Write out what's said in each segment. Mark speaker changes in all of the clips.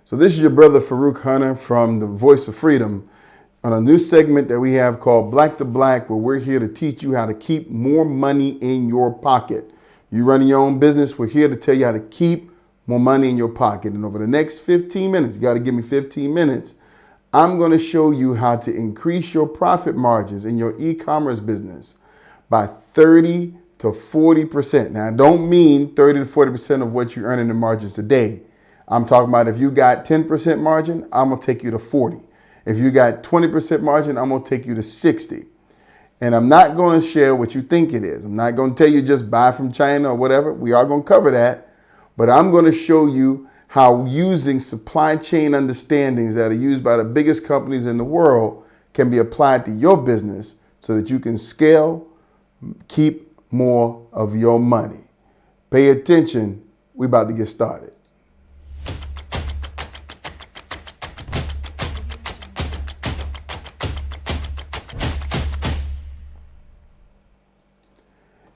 Speaker 1: So this is your brother Farouk Hunter from the Voice of Freedom on a new segment that we have called Black to Black, where we're here to teach you how to keep more money in your pocket. You running your own business, we're here to tell you how to keep more money in your pocket. And over the next 15 minutes, you got to give me 15 minutes, I'm going to show you how to increase your profit margins in your e-commerce business by 30 to 40%. Now, I don't mean 30 to 40% of what you earn in the margins today. I'm talking about if you got 10% margin, I'm going to take you to 40. If you got 20% margin, I'm going to take you to 60. And I'm not going to share what you think it is. I'm not going to tell you just buy from China or whatever. We are going to cover that. But I'm going to show you how using supply chain understandings that are used by the biggest companies in the world can be applied to your business so that you can scale, keep more of your money. Pay attention. We're about to get started.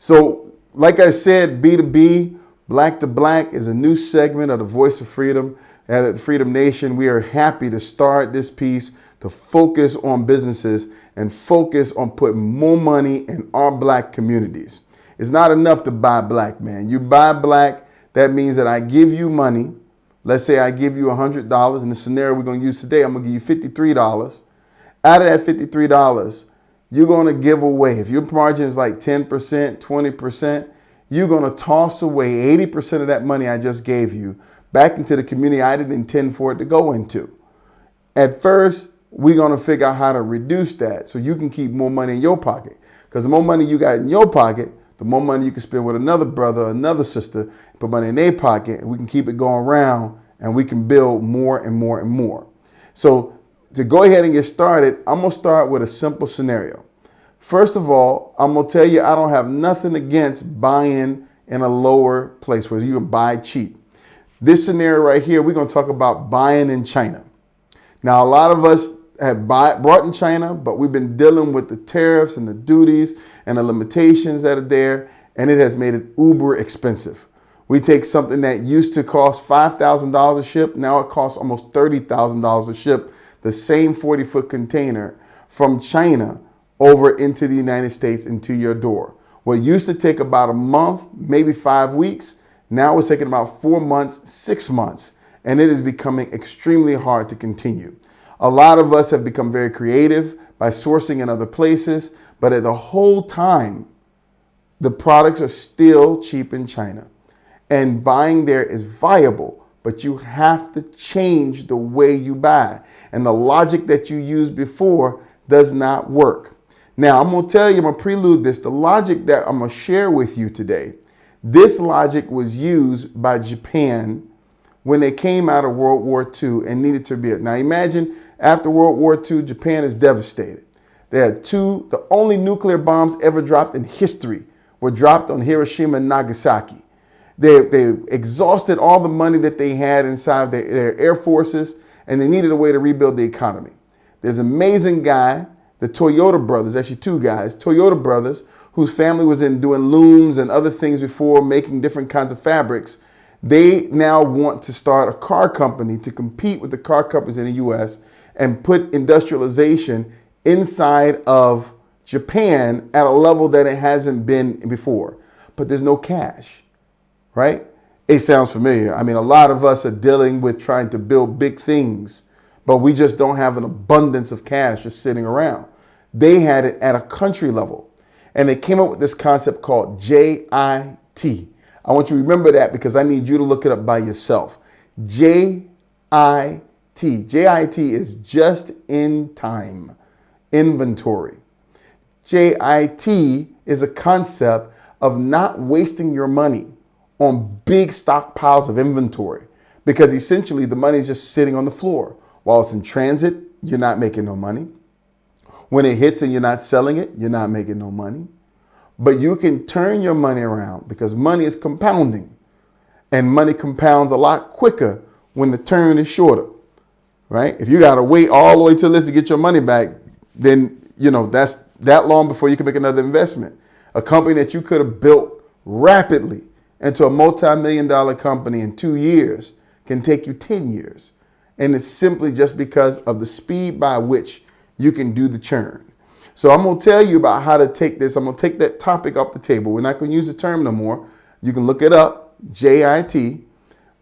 Speaker 1: So, like I said, B2B, Black to Black is a new segment of the Voice of Freedom. At the Freedom Nation, we are happy to start this piece to focus on businesses and focus on putting more money in our Black communities. It's not enough to buy Black, man. You buy Black, that means that I give you money. Let's say I give you $100. In the scenario we're going to use today, I'm going to give you $53. Out of that $53, you're going to give away, if your margin is like 10%, 20%, you're going to toss away 80% of that money I just gave you back into the community I didn't intend for it to go into. At first, we're going to figure out how to reduce that so you can keep more money in your pocket. Because the more money you got in your pocket, the more money you can spend with another brother or another sister, put money in their pocket, and we can keep it going around and we can build more and more and more. So to go ahead and get started, I'm going to start with a simple scenario. First of all, I'm going to tell you I don't have nothing against buying in a lower place where you can buy cheap. This scenario right here, we're going to talk about buying in China. Now, a lot of us have bought in China, but we've been dealing with the tariffs and the duties and the limitations that are there, and it has made it uber expensive. We take something that used to cost $5,000 a ship, now it costs almost $30,000 a ship, the same 40-foot container from China over into the United States and to your door. What used to take about a month, maybe 5 weeks, now it's taking about 4 months, 6 months, and it is becoming extremely hard to continue. A lot of us have become very creative by sourcing in other places, but at the whole time, the products are still cheap in China. And buying there is viable, but you have to change the way you buy. And the logic that you used before does not work. Now, I'm going to tell you, I'm going to prelude this, the logic that I'm going to share with you today. This logic was used by Japan when they came out of World War II and needed to rebuild. Now, imagine after World War II, Japan is devastated. They had the only nuclear bombs ever dropped in history were dropped on Hiroshima and Nagasaki. They exhausted all the money that they had inside their air forces, and they needed a way to rebuild the economy. There's an amazing guy, the Toyota brothers, actually two guys, Toyota brothers, whose family was in doing looms and other things before, making different kinds of fabrics. They now want to start a car company to compete with the car companies in the U.S. and put industrialization inside of Japan at a level that it hasn't been before. But there's no cash. Right? It sounds familiar. I mean, a lot of us are dealing with trying to build big things, but we just don't have an abundance of cash just sitting around. They had it at a country level, and they came up with this concept called JIT. I want you to remember that because I need you to look it up by yourself. JIT. JIT is just in time inventory. JIT is a concept of not wasting your money on big stockpiles of inventory, because essentially the money is just sitting on the floor. While it's in transit, you're not making no money. When it hits and you're not selling it, you're not making no money. But you can turn your money around because money is compounding, and money compounds a lot quicker when the turn is shorter, right? If you got to wait all the way till this to get your money back, then, that's that long before you can make another investment. A company that you could have built rapidly into a multi-million-dollar company in 2 years can take you 10 years. And it's simply just because of the speed by which you can do the churn. So I'm going to tell you about how to take this. I'm going to take that topic off the table. We're not going to use the term no more. You can look it up, JIT.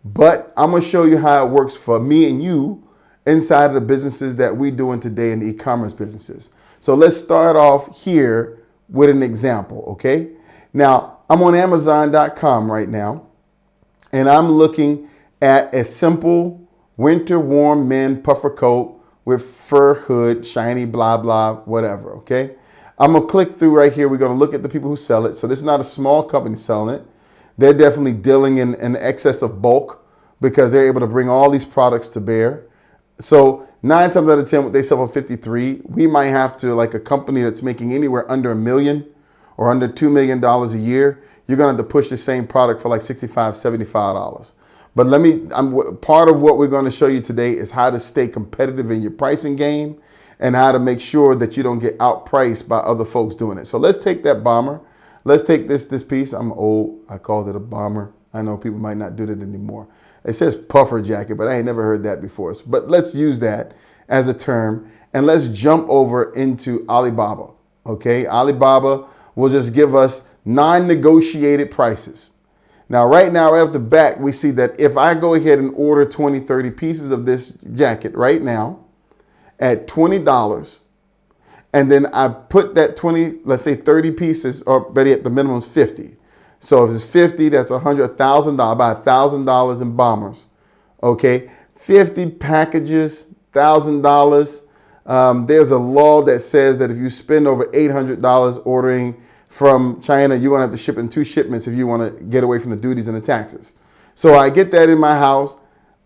Speaker 1: But I'm going to show you how it works for me and you inside of the businesses that we're doing today in the e-commerce businesses. So let's start off here with an example, okay? Now, I'm on Amazon.com right now, and I'm looking at a simple winter warm men puffer coat with fur hood, shiny, blah, blah, whatever, okay? I'm going to click through right here. We're going to look at the people who sell it. So this is not a small company selling it. They're definitely dealing in excess of bulk because they're able to bring all these products to bear. So 9 times out of 10, what they sell for 53, we might have to, like a company that's making anywhere under $1 million or under $2 million a year, you're going to have to push the same product for like $65, $75. But part of what we're going to show you today is how to stay competitive in your pricing game and how to make sure that you don't get outpriced by other folks doing it. So let's take that bomber. Let's take this piece. I'm old. I called it a bomber. I know people might not do that anymore. It says puffer jacket, but I ain't never heard that before. But let's use that as a term and let's jump over into Alibaba. Okay, Alibaba will just give us non-negotiated prices. Now, right now, right off the bat, we see that if I go ahead and order 20, 30 pieces of this jacket right now at $20, and then I put that 20, let's say 30 pieces, or better yet, the minimum is 50. So if it's 50, that's $100,000, about $1,000 in bombers. Okay, 50 packages, $1,000. There's a law that says that if you spend over $800 ordering from China, you're going to have to ship in 2 shipments if you want to get away from the duties and the taxes. So I get that in my house.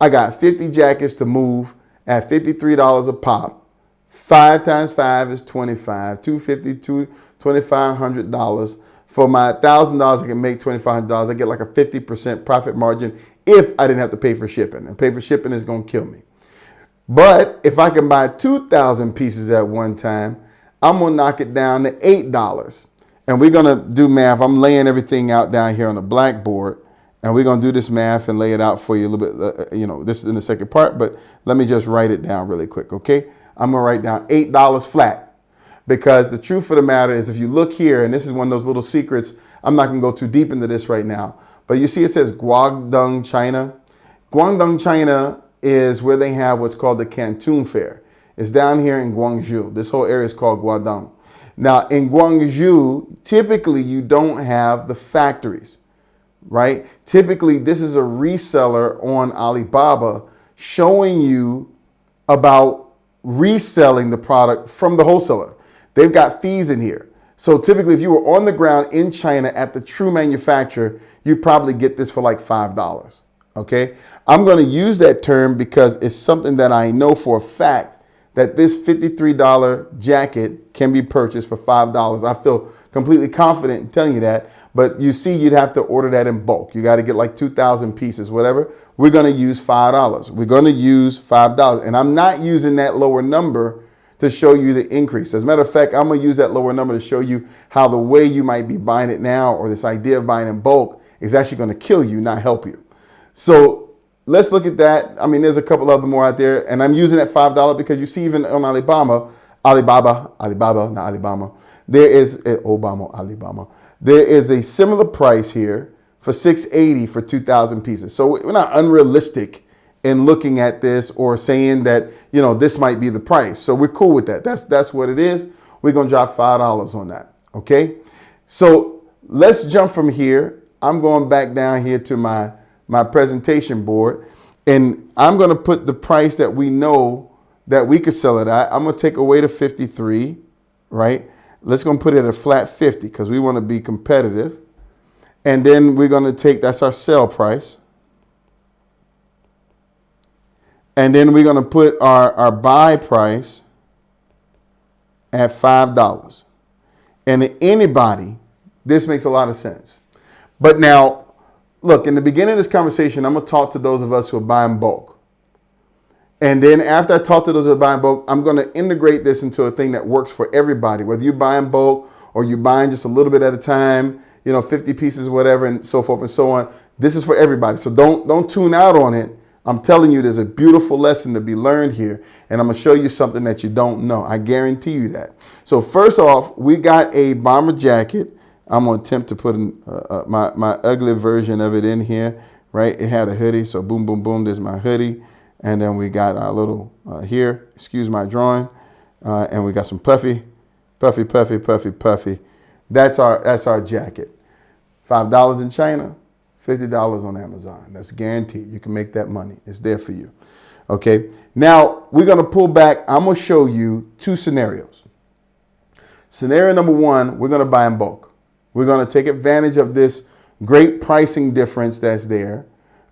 Speaker 1: I got 50 jackets to move at $53 a pop. 5 times 5 is 25. $250, $2,500. For my $1,000, I can make $2,500. I get like a 50% profit margin if I didn't have to pay for shipping. And pay for shipping is going to kill me. But if I can buy 2,000 pieces at one time, I'm going to knock it down to $8. And we're going to do math. I'm laying everything out down here on the blackboard. And we're going to do this math and lay it out for you a little bit. This is in the second part. But let me just write it down really quick, okay? I'm going to write down $8 flat. Because the truth of the matter is, if you look here, and this is one of those little secrets, I'm not going to go too deep into this right now. But you see it says Guangdong, China. Guangdong, China is where they have what's called the Canton Fair. It's down here in Guangzhou. This whole area is called Guangdong. Now, in Guangzhou, typically you don't have the factories, right? Typically, this is a reseller on Alibaba showing you about reselling the product from the wholesaler. They've got fees in here. So typically, if you were on the ground in China at the true manufacturer, you probably get this for like $5. Okay. I'm going to use that term because it's something that I know for a fact that this $53 jacket can be purchased for $5. I feel completely confident in telling you that. But you see, you'd have to order that in bulk. You got to get like 2,000 pieces, whatever. We're going to use $5. We're going to use $5. And I'm not using that lower number to show you the increase. As a matter of fact, I'm going to use that lower number to show you how the way you might be buying it now, or this idea of buying in bulk, is actually going to kill you, not help you. So let's look at that. I mean, there's a couple other more out there, and I'm using that $5 because you see even on Alibaba, not Alibaba, there is Alibaba. There is a similar price here for $680 for 2,000 pieces. So we're not unrealistic in looking at this or saying that, this might be the price. So we're cool with that. That's what it is. We're going to drop $5 on that. Okay. So let's jump from here. I'm going back down here to my presentation board, and I'm going to put the price that we know that we could sell it at. I'm going to take away the 53, right? Let's go and put it at a flat 50 because we want to be competitive. And then we're going to take, that's our sell price. And then we're going to put our buy price at $5. And to anybody, this makes a lot of sense. But now, look, in the beginning of this conversation, I'm going to talk to those of us who are buying bulk. And then after I talk to those who are buying bulk, I'm going to integrate this into a thing that works for everybody, whether you're buying bulk or you're buying just a little bit at a time, 50 pieces, whatever, and so forth and so on. This is for everybody. So don't tune out on it I'm telling you, there's a beautiful lesson to be learned here. And I'm going to show you something that you don't know. I guarantee you that. So first off, we got a bomber jacket. I'm going to attempt to put my ugly version of it in here, right? It had a hoodie. So boom, boom, boom. There's my hoodie. And then we got our little here, excuse my drawing. And we got some puffy. That's our jacket. $5 in China, $50 on Amazon. That's guaranteed. You can make that money. It's there for you. Okay. Now we're going to pull back. I'm going to show you two scenarios. Scenario number one, we're going to buy in bulk. We're going to take advantage of this great pricing difference that's there.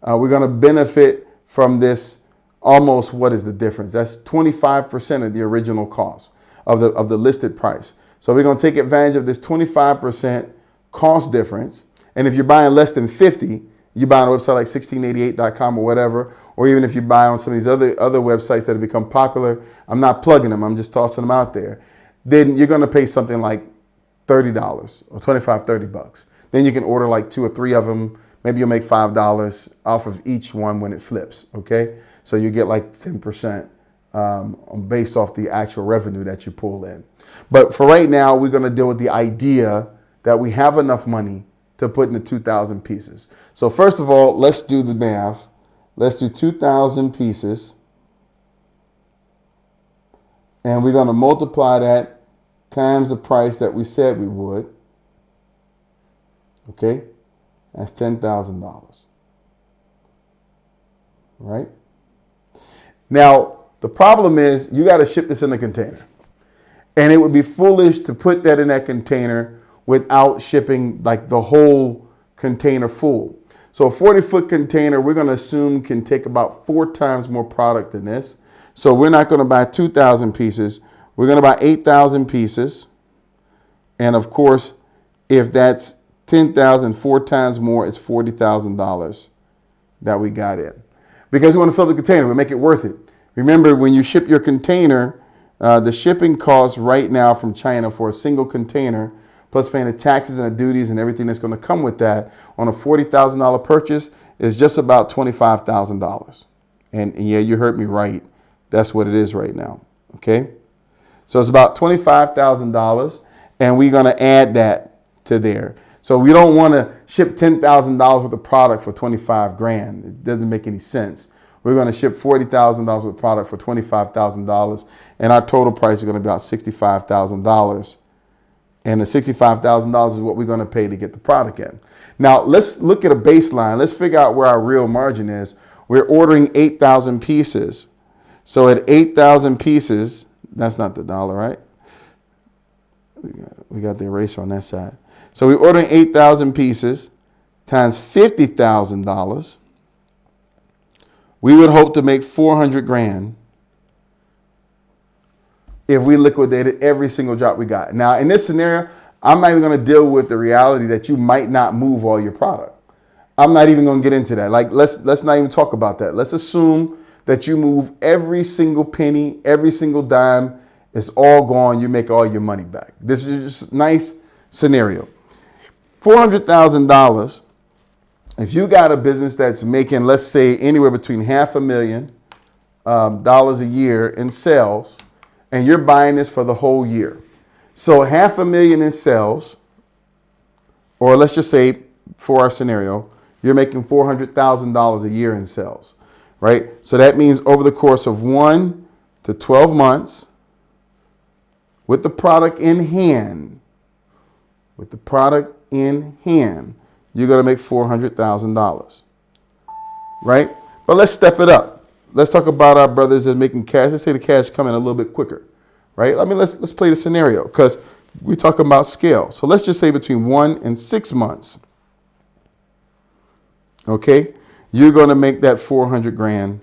Speaker 1: We're going to benefit from this. Almost, what is the difference? That's 25% of the original cost of the listed price. So we're going to take advantage of this 25% cost difference. And if you're buying less than 50, you buy on a website like 1688.com or whatever, or even if you buy on some of these other websites that have become popular, I'm not plugging them, I'm just tossing them out there, then you're going to pay something like $30 or $25-$30. Then you can order like 2 or 3 of them. Maybe you'll make $5 off of each one when it flips, okay? So you get like 10% based off the actual revenue that you pull in. But for right now, we're going to deal with the idea that we have enough money to put into 2,000 pieces. So first of all, let's do the math. Let's do 2,000 pieces. And we're going to multiply that times the price that we said we would. Okay? That's $10,000. Right? Now, the problem is you got to ship this in a container. And it would be foolish to put that in that container without shipping like the whole container full. So a 40-foot container, we're going to assume can take about 4 times more product than this. So we're not going to buy 2,000 pieces. We're going to buy 8,000 pieces. And of course, if that's 10,000, 4 times more, it's $40,000 that we got in. Because we want to fill the container, we make it worth it. Remember, when you ship your container, the shipping cost right now from China for a single container, plus paying the taxes and the duties and everything that's going to come with that, on a $40,000 purchase is just about $25,000. And yeah, you heard me right. That's what it is right now. Okay? So it's about $25,000, and we're going to add that to there. So we don't want to ship $10,000 worth of product for 25 grand. It doesn't make any sense. We're going to ship $40,000 worth of product for $25,000, and our total price is going to be about $65,000. And the $65,000 is what we're going to pay to get the product in. Now, let's look at a baseline. Let's figure out where our real margin is. We're ordering 8,000 pieces. So at 8,000 pieces, that's not the dollar, right? We got the eraser on that side. So we're ordering 8,000 pieces times $50,000. We would hope to make 400 grand if we liquidated every single drop we got. Now, in this scenario, I'm not even going to deal with the reality that you might not move all your product. I'm not even going to get into that. Like, let's not even talk about that. Let's assume that you move every single penny, every single dime. It's all gone. You make all your money back. This is just a nice scenario. $400,000. If you got a business that's making, let's say, anywhere between $500,000 a year in sales, and you're buying this for the whole year. So $500,000 in sales, or let's just say for our scenario, you're making $400,000 a year in sales, right? So that means over the course of 1 to 12 months, with the product in hand, you're going to make $400,000, right? But let's step it up. Let's talk about our brothers that are making cash. Let's say the cash coming a little bit quicker, right? I mean, let's play the scenario because we're talking about scale. So let's just say between 1 and 6 months, okay, you're going to make that 400 grand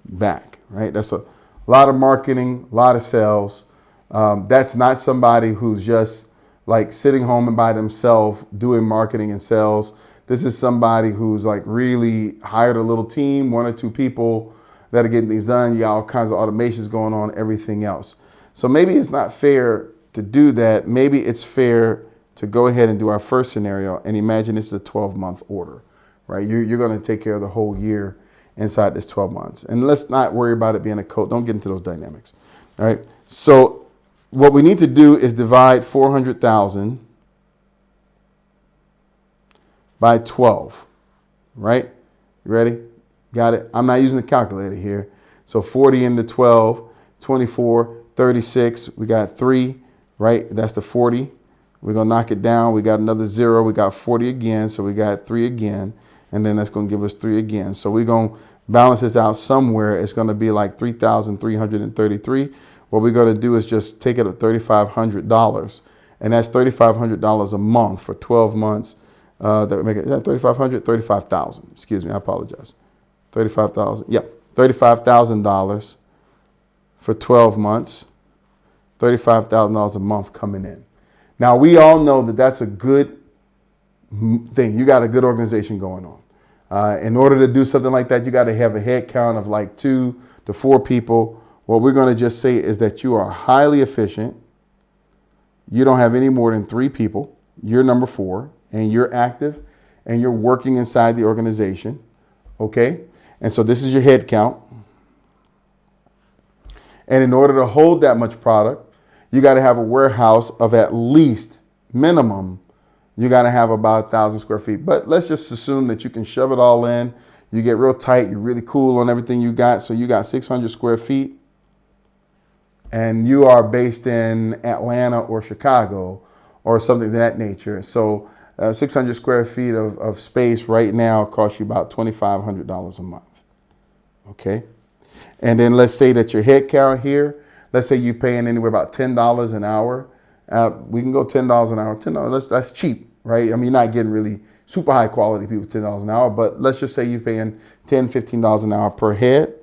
Speaker 1: back, right? That's a lot of marketing, a lot of sales. That's not somebody who's just like sitting home and by themselves doing marketing and sales. This is somebody who's like really hired a little team, 1 or 2 people that are getting things done. You got all kinds of automations going on, everything else. So maybe it's not fair to do that. Maybe it's fair to go ahead and do our first scenario and imagine this is a 12-month order, right? You're going to take care of the whole year inside this 12 months. And let's not worry about it being a coat. Don't get into those dynamics. All right. So what we need to do is divide 400,000 by 12, right? You ready? Got it? I'm not using the calculator here. So 40 into 12, 24, 36. We got 3, right? That's the 40. We're going to knock it down. We got another 0. We got 40 again. So we got 3 again. And then that's going to give us 3 again. So we're going to balance this out somewhere. It's going to be like 3,333. What we're going to do is just take it at $3,500. And that's $3,500 a month for 12 months. That would make it, is that 3,500? 35,000. Excuse me. I apologize. 35,000. Yep. $35,000 for 12 months. $35,000 a month coming in. Now, we all know that that's a good thing. You got a good organization going on. In order to do something like that, you got to have a head count of like 2 to 4 people. What we're going to just say is that you are highly efficient. You don't have any more than 3 people. You're number 4, and you're active, and you're working inside the organization. Okay? And so this is your head count. And in order to hold that much product, you got to have a warehouse of at least minimum. You got to have about 1,000 square feet. But let's just assume that you can shove it all in. You get real tight. You're really cool on everything you got. So you got 600 square feet. And you are based in Atlanta or Chicago or something of that nature. So 600 square feet of space right now costs you about $2,500 a month. Okay. And then let's say that your head count here, let's say you're paying anywhere about $10 an hour. We can go $10 an hour. $10, that's cheap, right? I mean, you're not getting really super high quality people $10 an hour, but let's just say you're paying $10, $15 an hour per head.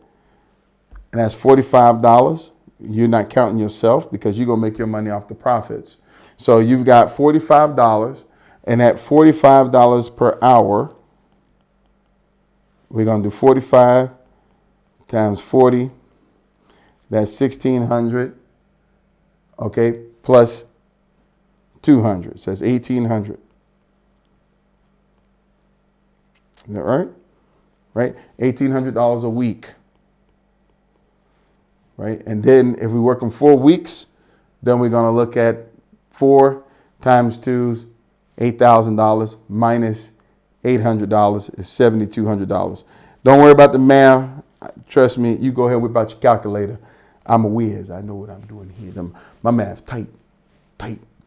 Speaker 1: And that's $45. You're not counting yourself because you're going to make your money off the profits. So you've got $45, and at $45 per hour, we're going to do 45 times 40. That's 1,600. Okay, plus 200. So that's 1,800. Is that right? Right? $1,800 a week. Right? And then if we work in 4 weeks, then we're going to look at 4 times 2, $8,000 minus $800 is $7,200. Don't worry about the math. Trust me, you go ahead and whip out your calculator. I'm a whiz. I know what I'm doing here. My math tight,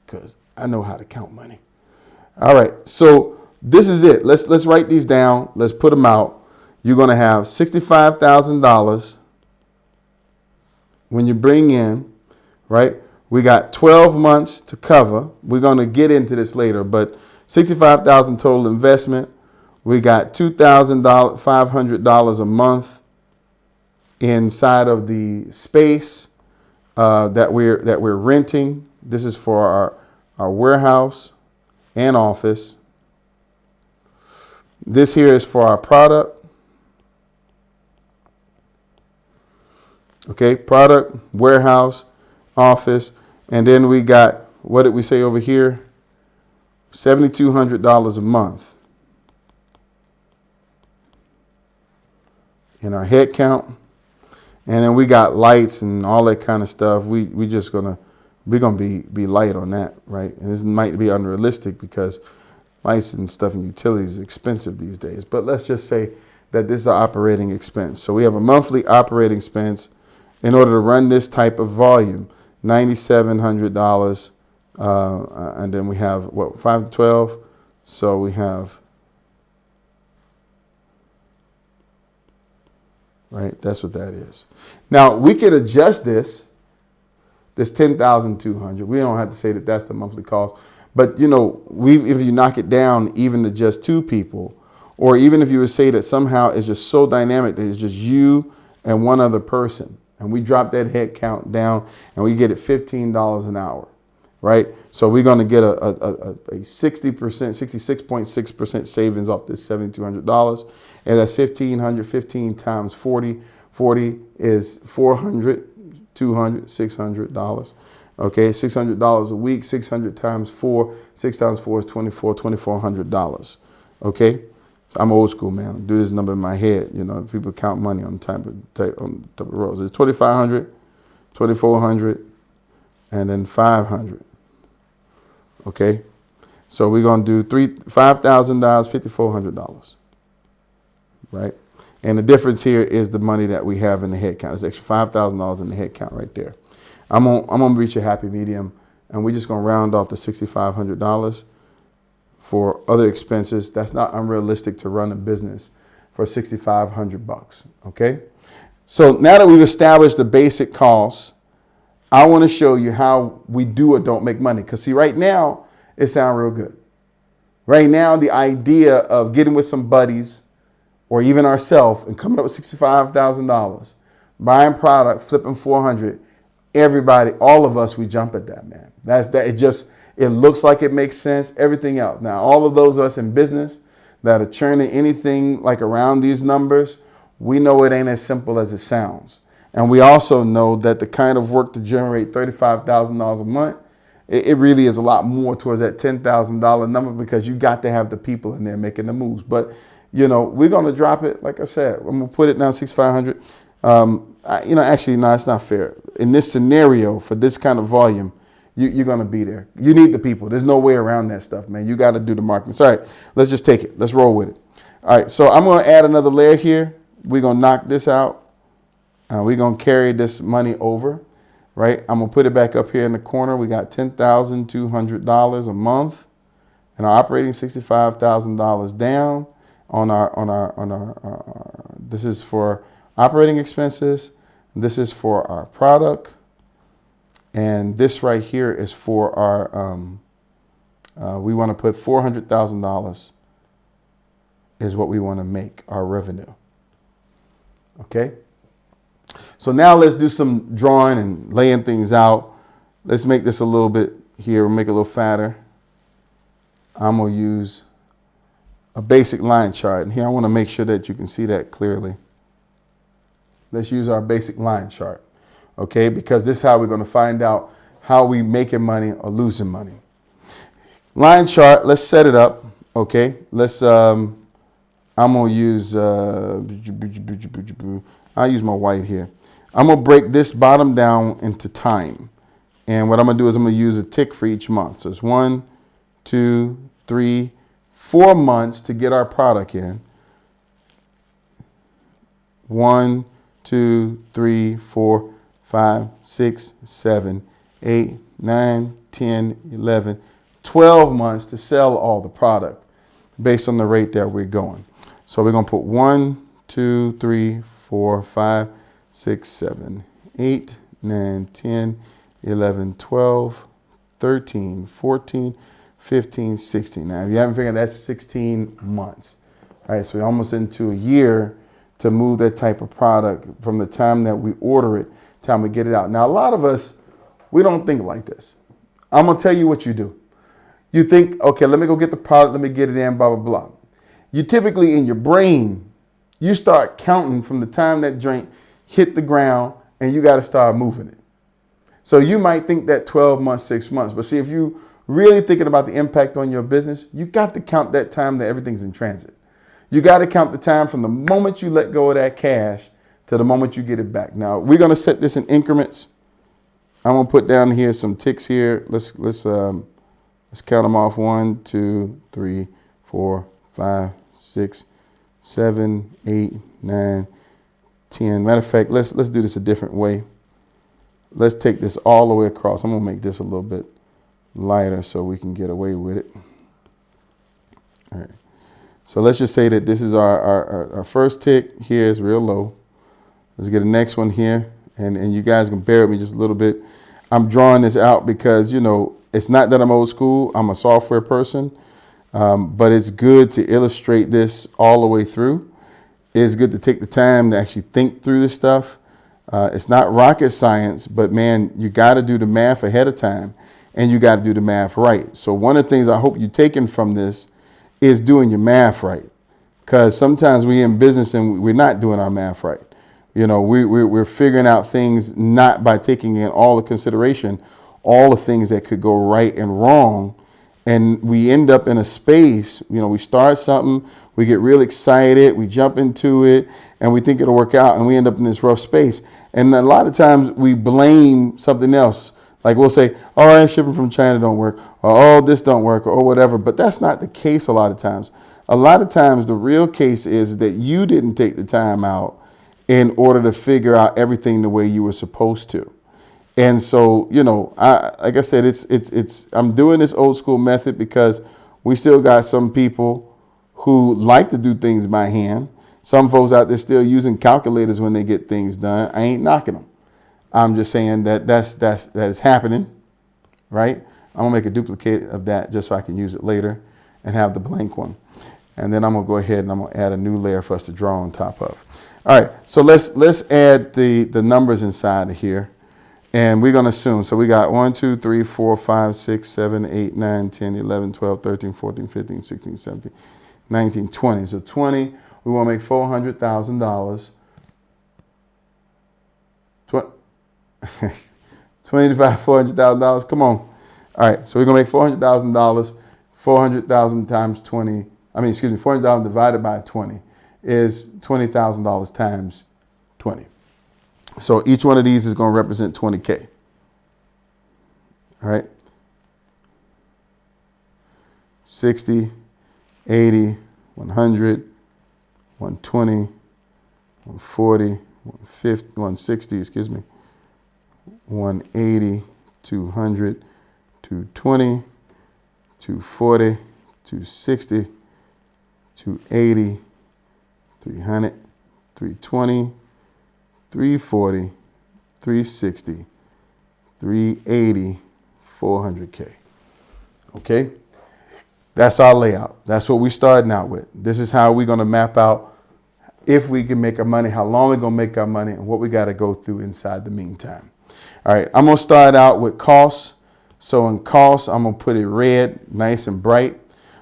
Speaker 1: because I know how to count money. All right, so this is it. Let's write these down. Let's put them out. You're going to have $65,000 when you bring in, right? We got 12 months to cover. We're going to get into this later, but $65,000 total investment. We got $2,500 a month inside of the space that we're renting. This is for our warehouse and office. This here is for our product. Okay, product, warehouse, office, and then we got, what did we say over here? $7,200 a month in our head count. And then we got lights and all that kind of stuff. We're gonna be light on that, right? And this might be unrealistic because lights and stuff and utilities is expensive these days. But let's just say that this is an operating expense. So we have a monthly operating expense in order to run this type of volume, $9,700. And then we have, 5 to 12? So we have, right? That's what that is. Now, we could adjust this 10,200. We don't have to say that that's the monthly cost. But, if you knock it down even to just 2 people, or even if you would say that somehow it's just so dynamic that it's just you and one other person, and we drop that head count down and we get it $15 an hour, right? So we're going to get a 60%, 66.6% savings off this $7,200. And that's $1,500, 15 times 40. 40 is 400, 200, $600. Okay, $600 a week, 600 times 4. 6 times 4 is $2,400. Okay, So I'm old school, man. I do this number in my head. You know, people count money on on type of rolls. It's 2,500, 2,400, and then 500. Okay, so we're gonna do $5,000, $5,400, right? And the difference here is the money that we have in the head count. It's extra $5,000 in the head count right there. I'm gonna reach a happy medium, and we're just gonna round off the $6,500 for other expenses. That's not unrealistic to run a business for $6,500. Okay, so now that we've established the basic costs, I want to show you how we do or don't make money. Because see, right now it sounds real good. Right now, the idea of getting with some buddies or even ourselves and coming up with $65,000, buying product, flipping 400, everybody, all of us, we jump at that, man. That's that. It looks like it makes sense. Everything else. Now, all of those of us in business that are churning anything like around these numbers, we know it ain't as simple as it sounds. And we also know that the kind of work to generate $35,000 a month, it really is a lot more towards that $10,000 number, because you got to have the people in there making the moves. But, you know, we're going to drop it. Like I said, I'm going to put it down 6,500. Actually, no, it's not fair. In this scenario, for this kind of volume, you're going to be there. You need the people. There's no way around that stuff, man. You got to do the marketing. So, all right, let's just take it. Let's roll with it. All right, so I'm going to add another layer here. We're going to knock this out. We're going to carry this money over, right? I'm going to put it back up here in the corner. We got $10,200 a month, and our operating $65,000 down on our this is for operating expenses. This is for our product. And this right here is for our, we want to put $400,000 is what we want to make our revenue. Okay. So now let's do some drawing and laying things out. Let's make this a little bit here. We'll make it a little fatter. I'm going to use a basic line chart. And here I want to make sure that you can see that clearly. Let's use our basic line chart. Okay, because this is how we're going to find out how we making money or losing money. Line chart, let's set it up. Okay, let's, I'm going to use, I'll use my white here. I'm going to break this bottom down into time. And what I'm going to do is I'm going to use a tick for each month. So it's 1, 2, 3, 4 months to get our product in. 1, 2, 3, 4, 5, 6, 7, 8, 9, 10, 11, 12 months to sell all the product based on the rate that we're going. So we're going to put 1, 2, 3, 4, 5, 6, 7, 8, 9, 10, 11, 12, 13, 14, 15, 16. Now, if you haven't figured, that's 16 months. All right, so we're almost into a year to move that type of product from the time that we order it, time we get it out. Now, a lot of us, we don't think like this. I'm going to tell you what you do. You think, okay, let me go get the product, let me get it in, blah, blah, blah. You typically, in your brain, you start counting from the time that drink hit the ground, and you got to start moving it. So you might think that 12 months, 6 months. But see, if you really thinking about the impact on your business, you got to count that time that everything's in transit. You got to count the time from the moment you let go of that cash to the moment you get it back. Now, we're going to set this in increments. I'm going to put down here some ticks here. Let's count them off. 1, 2, 3, 4, 5, 6, 7, 8, 9, 10. Matter of fact, let's do this a different way. Let's take this all the way across. I'm going to make this a little bit lighter so we can get away with it. All right. So let's just say that this is our first tick. Here is real low. Let's get the next one here. And you guys can bear with me just a little bit. I'm drawing this out because, you know, it's not that I'm old school. I'm a software person. But it's good to illustrate this all the way through. It's good to take the time to actually think through this stuff. It's not rocket science, but man, you got to do the math ahead of time, and you got to do the math right. So one of the things I hope you're taking from this is doing your math right, because sometimes we're in business and we're not doing our math right. You know, we're figuring out things not by taking in all the consideration, all the things that could go right and wrong. And we end up in a space, we start something, we get real excited, we jump into it, and we think it'll work out, and we end up in this rough space. And a lot of times we blame something else. Like we'll say, oh, shipping from China don't work, or oh, this don't work, or whatever. But that's not the case a lot of times. A lot of times the real case is that you didn't take the time out in order to figure out everything the way you were supposed to. And so, like I said, I'm doing this old school method because we still got some people who like to do things by hand. Some folks out there still using calculators when they get things done. I ain't knocking them. I'm just saying that is happening, right? I'm gonna make a duplicate of that just so I can use it later and have the blank one. And then I'm gonna go ahead and I'm gonna add a new layer for us to draw on top of. All right, so let's add the numbers inside of here. And we're gonna assume, so we got 1, 2, 3, 4, 5, 6, 7, 8, 9, 10, 11, 12, 13, 14, 15, 16, 17, 19, 20. So 20, we wanna make $400,000. 25, $400,000. Come on. All right. So we're going to make $400,000. 400,000 times 20. 400,000 divided by 20 is $20,000 times 20. So each one of these is going to represent 20K. All right. 60, 80, 100, 120, 140, 150, 160, 180, 200, 220, 240, 260, 280, 300, 320, 340, 360, 380, 400K. Okay? That's our layout. That's what we're starting out with. This is how we're going to map out if we can make our money, how long we're going to make our money, and what we got to go through inside the meantime. All right, I'm going to start out with costs. So in costs, I'm going to put it red, nice and bright.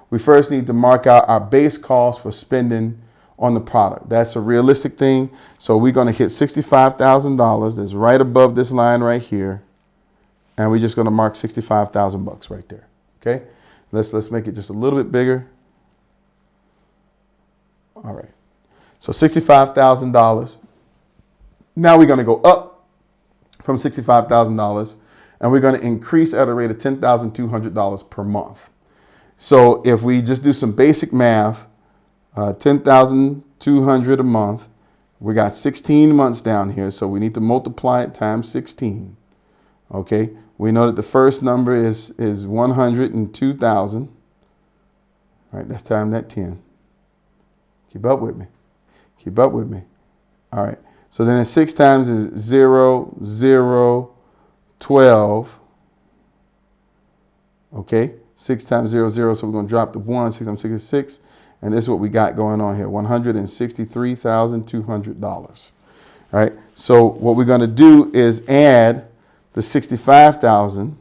Speaker 1: We first need to mark out our base cost for spending on the product. That's a realistic thing. So we're going to hit $65,000. That's right above this line right here. And we're just going to mark 65,000 bucks right there. Okay, let's make it just a little bit bigger. All right, so $65,000. Now we're going to go up from $65,000, and we're going to increase at a rate of $10,200 per month. So if we just do some basic math, $10,200 a month, we got 16 months down here, so we need to multiply it times 16. Okay, we know that the first number is 102,000. All right, let's time that 10. Keep up with me. Keep up with me. All right. So then 6 times is 0, 0, 12. Okay, 6 times 0, 0. So we're going to drop the 1. 6 times 6 is 6. And this is what we got going on here, $163,200. All right, so what we're going to do is add the 65,000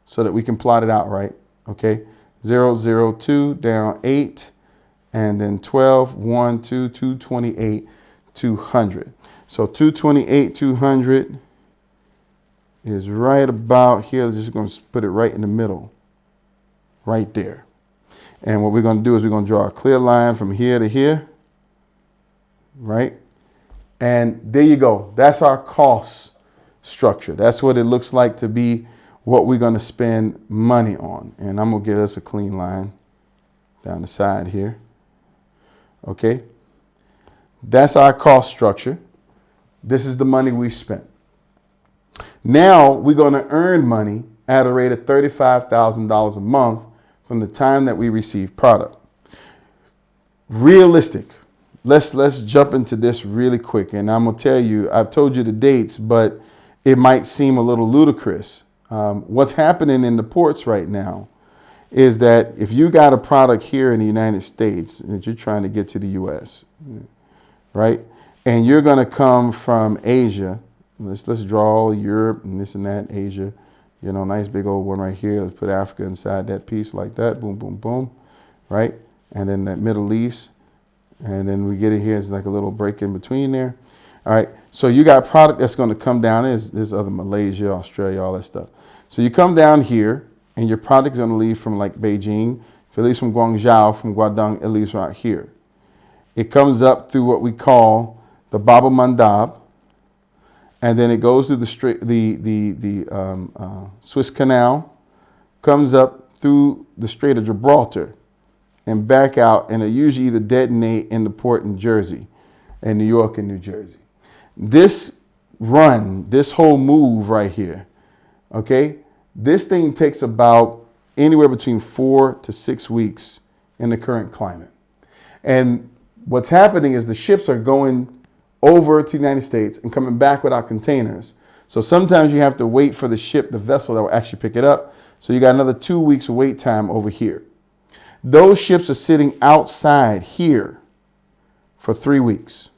Speaker 1: so that we can plot it out right. Okay, 0, 0, 2, down 8, and then 12, 1, 2, 228, 200. So 228, 200 is right about here. Just going to put it right in the middle, right there. And what we're going to do is we're going to draw a clear line from here to here, right? And there you go. That's our cost structure. That's what it looks like to be what we're going to spend money on. And I'm going to give us a clean line down the side here. Okay. That's our cost structure. This is the money we spent. Now we're going to earn money at a rate of $35,000 a month from the time that we receive product. Realistic. Let's jump into this really quick. And I'm going to tell you, I've told you the dates, but it might seem a little ludicrous. What's happening in the ports right now is that if you got a product here in the United States that you're trying to get to the U.S., right, and you're going to come from Asia, let's draw Europe and this and that, Asia, nice big old one right here. Let's put Africa inside that piece like that, boom, boom, boom, right, and then that Middle East, and then we get it here. It's like a little break in between there. All right, so you got product that's going to come down. There's other Malaysia, Australia, all that stuff. So you come down here and your product is going to leave from like Beijing. If it leaves from Guangzhou, from Guangdong, it leaves right here. It comes up through what we call the Bab el Mandab, and then it goes through the Suez Canal, comes up through the Strait of Gibraltar, and back out, and it usually either detonate in the port in Jersey, and New York and New Jersey. This run, this whole move right here, okay, this thing takes about anywhere between 4 to 6 weeks in the current climate. And what's happening is the ships are going over to the United States and coming back without containers. So sometimes you have to wait for the ship, the vessel that will actually pick it up. So you got another 2 weeks of wait time over here. Those ships are sitting outside here for 3 weeks.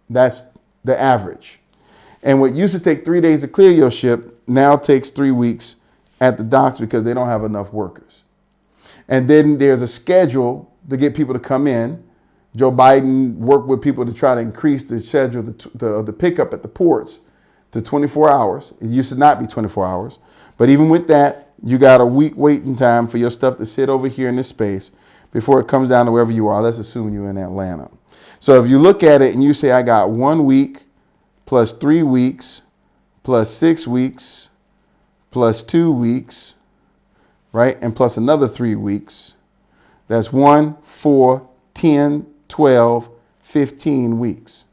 Speaker 1: That's the average. And what used to take 3 days to clear your ship now takes 3 weeks at the docks because they don't have enough workers. And then there's a schedule to get people to come in. Joe Biden worked with people to try to increase the schedule of the pickup at the ports to 24 hours. It used to not be 24 hours. But even with that, you got a week waiting time for your stuff to sit over here in this space before it comes down to wherever you are. Let's assume you're in Atlanta. So if you look at it and you say, I got 1 week plus 3 weeks plus 6 weeks plus 2 weeks, right? And plus another 3 weeks. That's 1, 4, 10, 12, 15 weeks.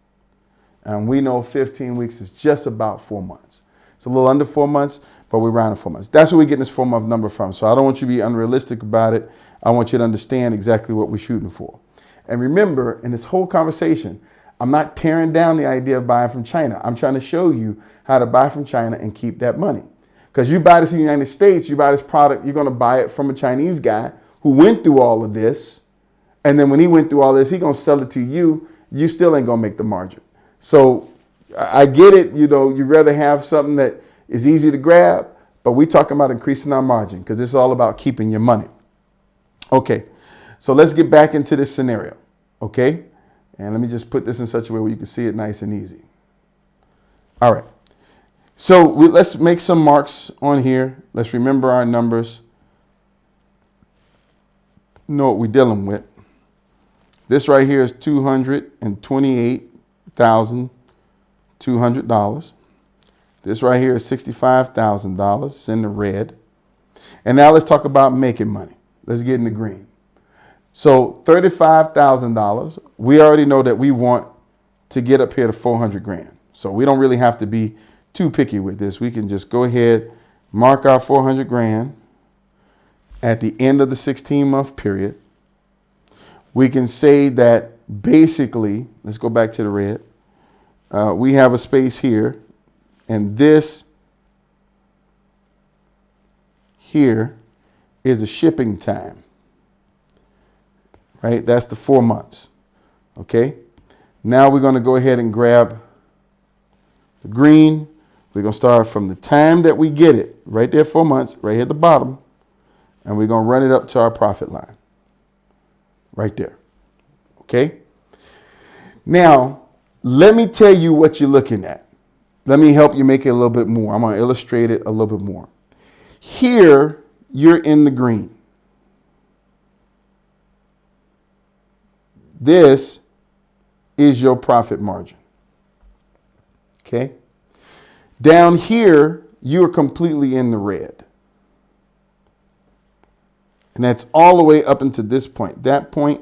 Speaker 1: And we know 15 weeks is just about 4 months. It's a little under 4 months, but we're around 4 months. That's where we're getting this 4 month number from. So I don't want you to be unrealistic about it. I want you to understand exactly what we're shooting for. And remember, in this whole conversation, I'm not tearing down the idea of buying from China. I'm trying to show you how to buy from China and keep that money. Because you buy this in the United States, you buy this product, you're going to buy it from a Chinese guy who went through all of this. And then when he went through all this, he's going to sell it to you. You still ain't going to make the margin. So I get it. You know, you'd rather have something that is easy to grab, but we're talking about increasing our margin because it's all about keeping your money. Okay, so let's get back into this scenario. Okay, and let me just put this in such a way where you can see it nice and easy. All right. So let's make some marks on here. Let's remember our numbers. Know what we're dealing with. This right here is $228,200. This right here is $65,000. It's in the red. And now let's talk about making money. Let's get in the green. So $35,000. We already know that we want to get up here to 400 grand. So we don't really have to be too picky with this. We can just go ahead, mark our 400 grand at the end of the 16-month period. We can say that basically, let's go back to the red. We have a space here, and this here is a shipping time, right? That's the 4 months, okay? Now we're going to go ahead and grab the green. We're going to start from the time that we get it, right there, 4 months, right here at the bottom, and we're going to run it up to our profit line, right there, okay? Now, let me tell you what you're looking at. Let me help you make it a little bit more. I'm going to illustrate it a little bit more. Here, you're in the green. This is your profit margin, okay? Down here, you're completely in the red. And that's all the way up until this point. That point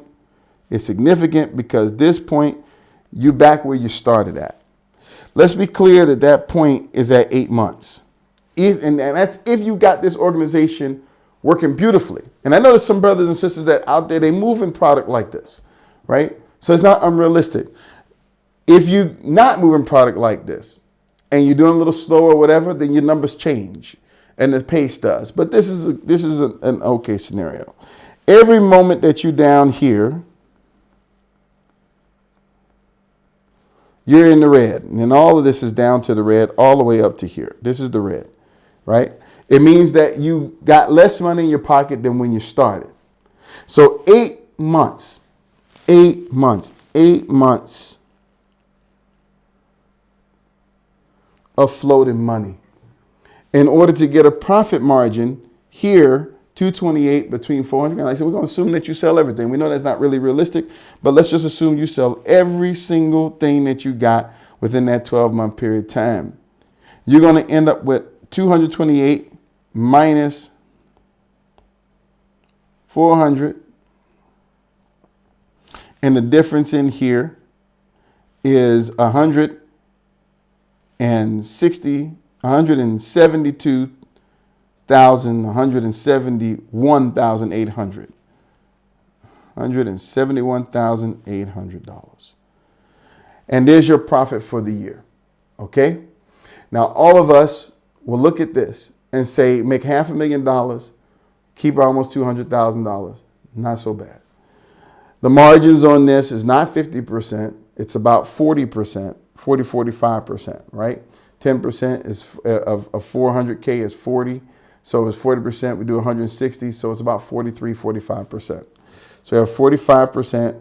Speaker 1: is significant because this point, you're back where you started at. Let's be clear that that point is at 8 months. And that's if you got this organization working beautifully. And I know there's some brothers and sisters that out there, they move in product like this, right? So it's not unrealistic. If you're not moving product like this and you're doing a little slower or whatever, then your numbers change and the pace does. But this is an okay scenario. Every moment that you're down here, you're in the red. And all of this is down to the red all the way up to here. This is the red, right? It means that you got less money in your pocket than when you started. So 8 months of floating money. In order to get a profit margin, Here, 228 between 400. Like I said, we're going to assume that you sell everything. We know that's not really realistic, but let's just assume you sell every single thing that you got within that 12-month period of time. You're going to end up with 228 minus 400. And the difference in here is 171,800. $171,800. And there's your profit for the year. Okay? Now, all of us will look at this and say, make $500,000, keep almost $200,000. Not so bad. The margins on this is not 50%. It's about 40%, 45%, right? 10% is of 400K is 40. So it's 40%. We do 160. So it's about 45%. So we have 45%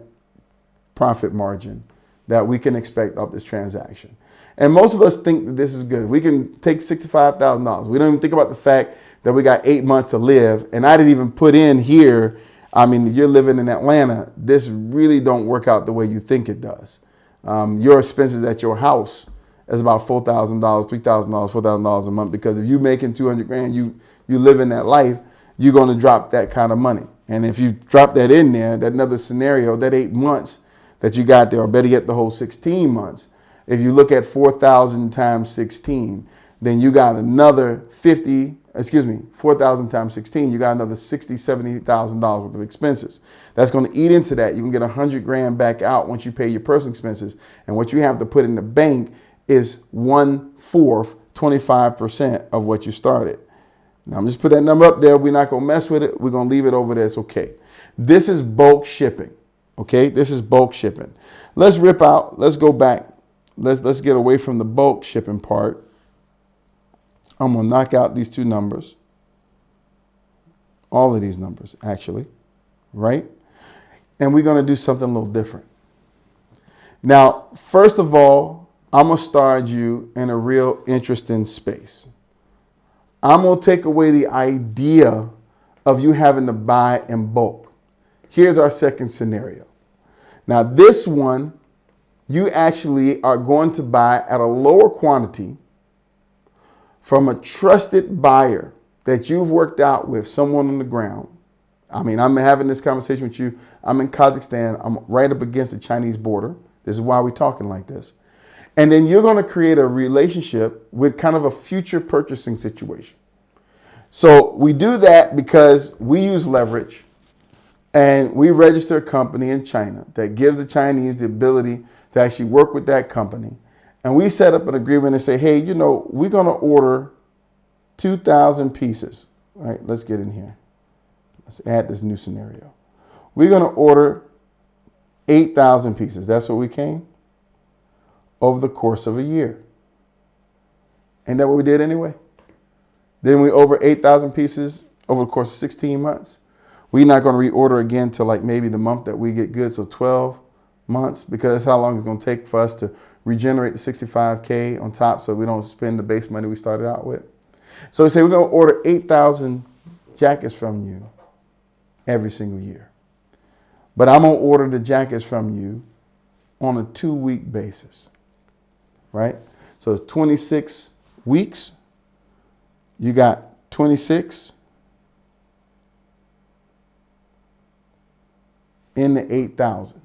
Speaker 1: profit margin that we can expect off this transaction. And most of us think that this is good. We can take $65,000. We don't even think about the fact that we got 8 months to live. And I didn't even put in here, I mean, if you're living in Atlanta, this really don't work out the way you think it does. Your expenses at your house is about $4,000, $3,000, $4,000 a month, because if you're making 200 grand, you live in that life, you're going to drop that kind of money. And if you drop that in there, that another scenario, that 8 months that you got there, or better yet, the whole 16 months, if you look at 4,000 times 16, then you got another 4,000 times 16, you got another $60,000, $70,000 worth of expenses. That's going to eat into that. You can get 100 grand back out once you pay your personal expenses. And what you have to put in the bank is 1/4, 25% of what you started. Now, I'm just put that number up there. We're not going to mess with it. We're going to leave it over there. It's okay. This is bulk shipping. Okay. This is bulk shipping. Let's rip out. Let's go back. Let's get away from the bulk shipping part. I'm going to knock out these two numbers. All of these numbers, actually. Right? And we're going to do something a little different. Now, first of all, I'm going to start you in a real interesting space. I'm going to take away the idea of you having to buy in bulk. Here's our second scenario. Now, this one, you actually are going to buy at a lower quantity from a trusted buyer that you've worked out with, someone on the ground. I mean, I'm having this conversation with you. I'm in Kazakhstan. I'm right up against the Chinese border. This is why we're talking like this. And then you're going to create a relationship with kind of a future purchasing situation. So we do that because we use leverage, and we register a company in China that gives the Chinese the ability to actually work with that company. And we set up an agreement and say, hey, you know, we're going to order 2,000 pieces. All right, let's get in here. Let's add this new scenario. We're going to order 8,000 pieces. That's what we came over the course of a year. Ain't that what we did anyway? Then we over 8,000 pieces over the course of 16 months. We're not going to reorder again till like maybe the month that we get good, so 12 months, because that's how long it's going to take for us to regenerate the 65K on top so we don't spend the base money we started out with. So we say we're going to order 8,000 jackets from you every single year. But I'm going to order the jackets from you on a 2-week basis, right? So it's 26 weeks. You got 26 in the 8,000.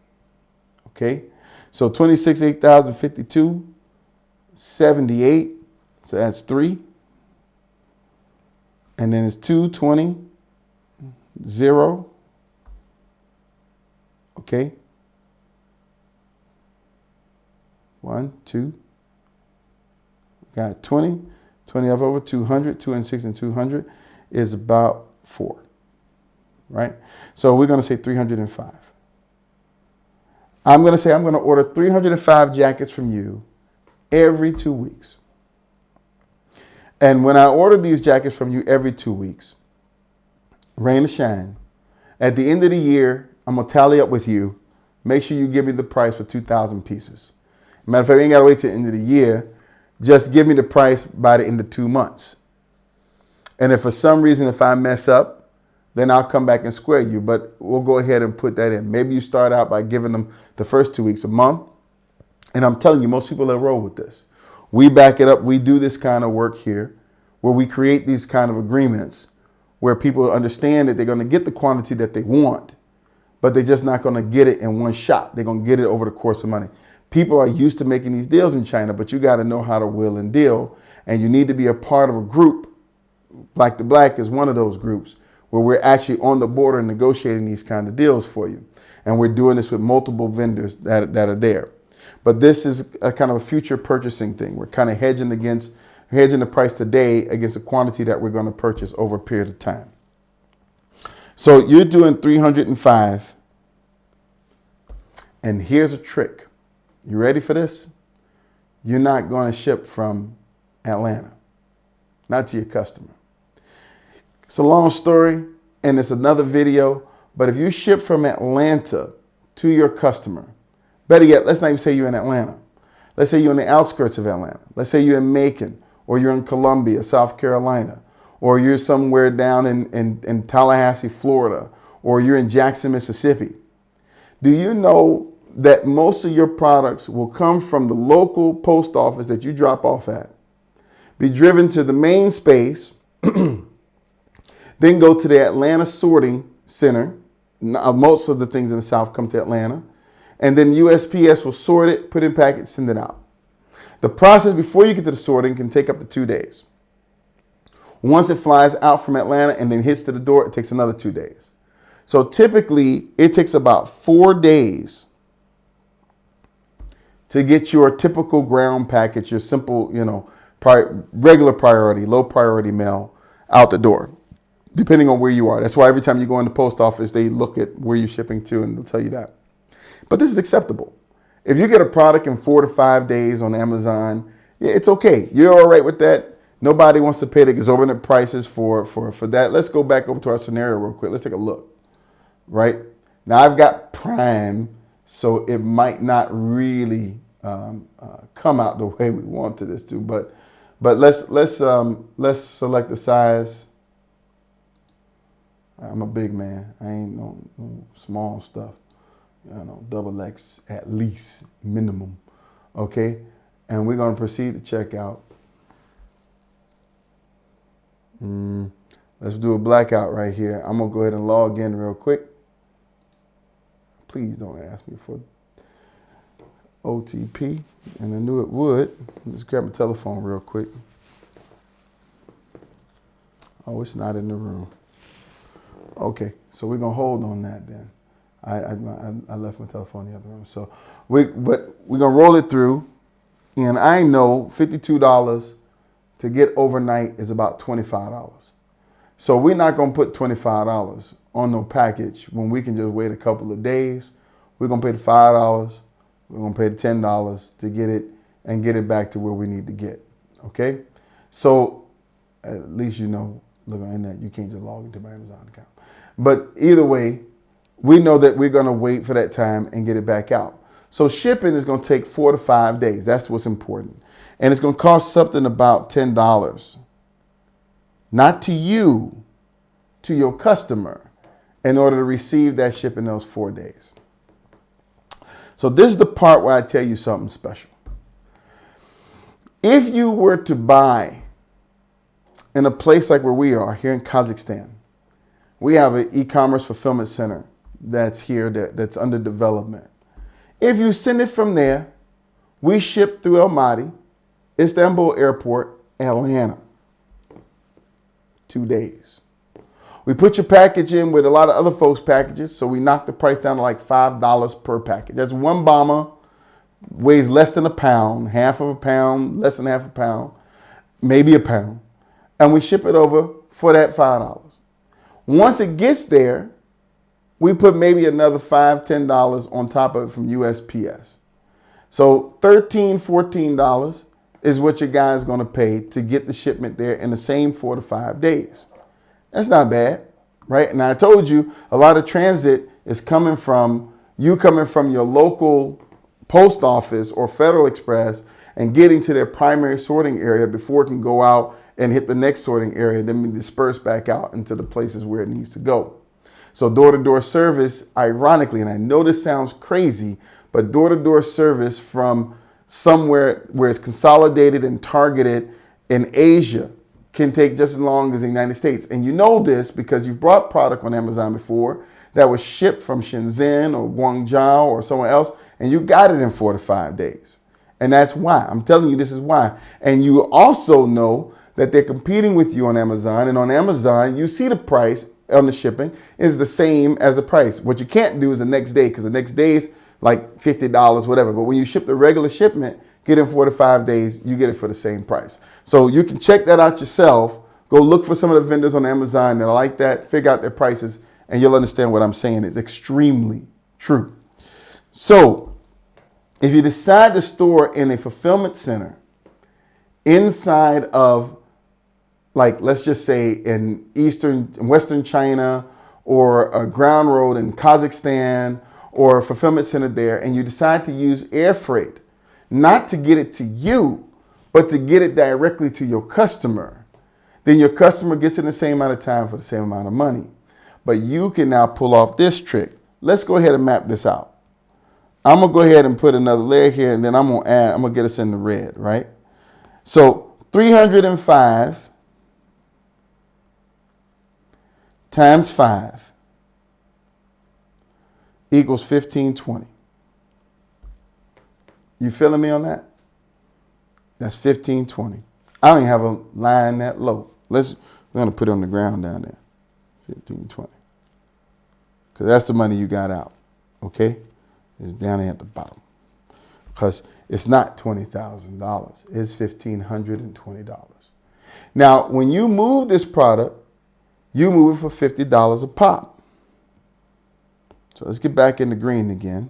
Speaker 1: Okay, so 26, 8,000, 52, 78. So that's 3. And then it's 2, 20, 0. Okay. 1, 2. Got 20. 20 of over 200, 206 and 200 is about 4. Right? So we're going to say 305. I'm going to say I'm going to order 305 jackets from you every 2 weeks. And when I order these jackets from you every 2 weeks, rain or shine, at the end of the year, I'm going to tally up with you. Make sure you give me the price for 2,000 pieces. Matter of fact, you ain't got to wait till the end of the year. Just give me the price by the end of 2 months. And if for some reason, if I mess up, then I'll come back and square you. But we'll go ahead and put that in. Maybe you start out by giving them the first 2 weeks, a month. And I'm telling you, most people that roll with this. We back it up. We do this kind of work here where we create these kind of agreements where people understand that they're going to get the quantity that they want, but they're just not going to get it in one shot. They're going to get it over the course of money. People are used to making these deals in China, but you got to know how to will and deal. And you need to be a part of a group. Black to Black is one of those groups where we're actually on the border negotiating these kind of deals for you. And we're doing this with multiple vendors that are there. But this is a kind of a future purchasing thing. We're kind of hedging the price today against the quantity that we're going to purchase over a period of time. So you're doing 305. And here's a trick. You ready for this? You're not going to ship from Atlanta, not to your customer. It's a long story and it's another video, but if you ship from Atlanta to your customer, better yet, let's not even say you're in Atlanta. Let's say you're in the outskirts of Atlanta. Let's say you're in Macon, or you're in Columbia, South Carolina, or you're somewhere down in Tallahassee, Florida, or you're in Jackson, Mississippi. Do you know that most of your products will come from the local post office that you drop off at, be driven to the main space, then go to the Atlanta sorting center? Most of the things in the South come to Atlanta. And then USPS will sort it, put it in package, send it out. The process before you get to the sorting can take up to 2 days. Once it flies out from Atlanta and then hits to the door, it takes another 2 days. So typically, it takes about 4 days to get your typical ground package, your simple, regular priority, low priority mail out the door, depending on where you are. That's why every time you go in the post office, they look at where you're shipping to and they'll tell you that. But this is acceptable. If you get a product in 4 to 5 days on Amazon, yeah, it's okay. You're all right with that. Nobody wants to pay the exorbitant prices for that. Let's go back over to our scenario real quick. Let's take a look. Right now, I've got Prime, so it might not really come out the way we wanted this to. But let's select the size. I'm a big man. I ain't no small stuff. Double X at least, minimum. Okay, and we're going to proceed to check out. Let's do a blackout right here. I'm going to go ahead and log in real quick. Please don't ask me for OTP, and I knew it would. Let's grab my telephone real quick. Oh, it's not in the room. Okay, so we're going to hold on that then. I left my telephone in the other room. So we're going to roll it through. And I know $52 to get overnight is about $25. So we're not going to put $25 on no package when we can just wait a couple of days. We're going to pay the $5. We're going to pay the $10 to get it and get it back to where we need to get. Okay? So at least look on that, you can't just log into my Amazon account. But either way, we know that we're going to wait for that time and get it back out. So shipping is going to take 4 to 5 days. That's what's important. And it's going to cost something about $10. Not to you, to your customer, in order to receive that ship in those 4 days. So this is the part where I tell you something special. If you were to buy in a place like where we are here in Kazakhstan, we have an e-commerce fulfillment center that's here, that's under development. If you send it from there, we ship through Almaty, Istanbul Airport, Atlanta. 2 days. We put your package in with a lot of other folks' packages, so we knock the price down to like $5 per package. That's one bomber, weighs less than a pound, half of a pound, less than half a pound, maybe a pound. And we ship it over for that $5. Once it gets there, we put maybe another $5, $10 on top of it from USPS. So $13, $14 is what your guy is going to pay to get the shipment there in the same 4 to 5 days. That's not bad, right? And I told you a lot of transit is coming from your local post office or Federal Express and getting to their primary sorting area before it can go out and hit the next sorting area and then be dispersed back out into the places where it needs to go. So door-to-door service, ironically, and I know this sounds crazy, but door-to-door service from somewhere where it's consolidated and targeted in Asia can take just as long as the United States. And you know this because you've brought product on Amazon before that was shipped from Shenzhen or Guangzhou or somewhere else, and you got it in 4 to 5 days. And that's why. I'm telling you this is why. And you also know that they're competing with you on Amazon, and on Amazon, you see the price on the shipping is the same as the price. What you can't do is the next day, because the next day is like $50, whatever. But when you ship the regular shipment, get in 4 to 5 days, you get it for the same price. So you can check that out yourself. Go look for some of the vendors on Amazon that are like that, figure out their prices, and you'll understand what I'm saying is extremely true. So if you decide to store in a fulfillment center inside of, like, let's just say in Western China, or a ground road in Kazakhstan, or a fulfillment center there, and you decide to use air freight, not to get it to you, but to get it directly to your customer, then your customer gets it in the same amount of time for the same amount of money. But you can now pull off this trick. Let's go ahead and map this out. I'm going to go ahead and put another layer here, and then I'm going to get us in the red, right? So 305 times 5 equals 1520. You feeling me on that? That's 1520. I don't even have a line that low. We're going to put it on the ground down there. 1520. Because that's the money you got out. Okay? It's down there at the bottom. Because it's not $20,000. It's $1,520. Now, when you move this product, you move it for $50 a pop. So let's get back in the green again.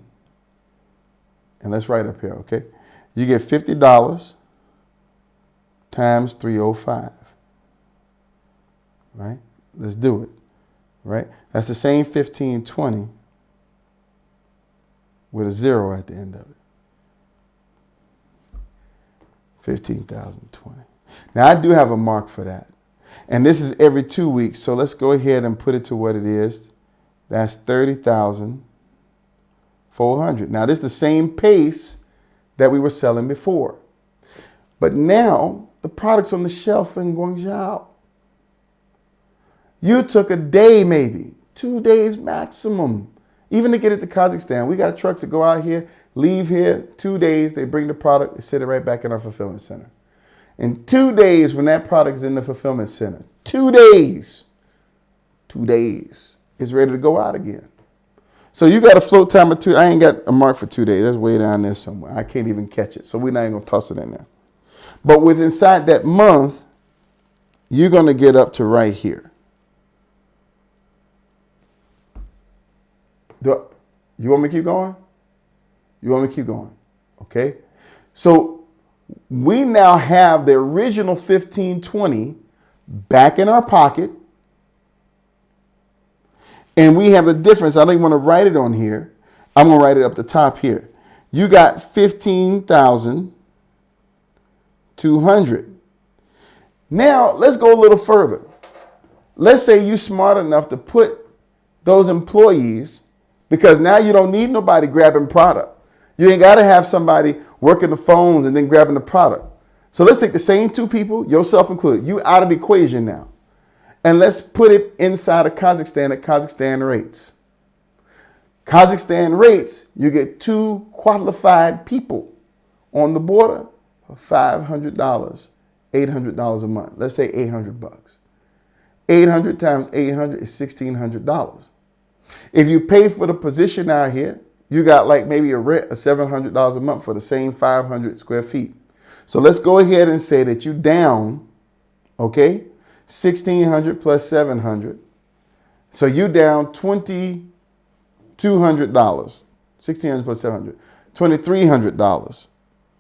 Speaker 1: And let's write up here, okay? You get $50 times 305. Right? Let's do it. Right? That's the same 1520 with a 0 at the end of it. 15,020. Now I do have a mark for that. And this is every 2 weeks. So let's go ahead and put it to what it is. That's 30,400. Now this is the same pace that we were selling before. But now the product's on the shelf in Guangzhou. You took a day, maybe 2 days maximum, even to get it to Kazakhstan. We got trucks that go out here, leave here 2 days. They bring the product, they sit it right back in our fulfillment center. In 2 days, when that product's in the fulfillment center, 2 days, it's ready to go out again. So you got a float time of 2. I ain't got a mark for 2 days. That's way down there somewhere. I can't even catch it. So we're not even going to toss it in there. But with inside that month, you're going to get up to right here. You want me to keep going? You want me to keep going? Okay. So we now have the original 1520 back in our pocket. And we have the difference. I don't even want to write it on here. I'm going to write it up the top here. You got 15,200. Now let's go a little further. Let's say you're smart enough to put those employees, because now you don't need nobody grabbing product. You ain't got to have somebody working the phones and then grabbing the product. So let's take the same 2 people, yourself included. You out of the equation now. And let's put it inside of Kazakhstan at Kazakhstan rates. Kazakhstan rates, you get 2 qualified people on the border for $500, $800 a month. Let's say $800. 800 times 800 is $1,600. If you pay for the position out here, you got like maybe a rent of $700 a month for the same 500 square feet. So let's go ahead and say that you down, okay, 1,600 plus 700. So you down $2,200. 1,600 plus 700, $2,300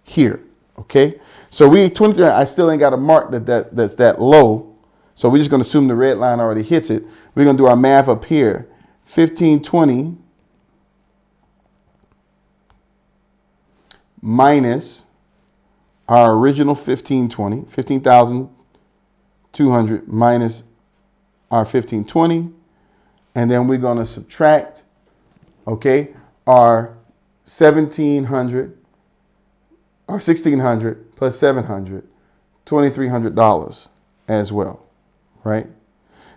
Speaker 1: here, okay? So we 23. I still ain't got a mark that's that low. So we're just going to assume the red line already hits it. We're going to do our math up here. 1520 minus our original 15,200 minus our 1520. And then we're going to subtract, okay, our 1,700, our 1,600 plus 700, $2,300 as well, right?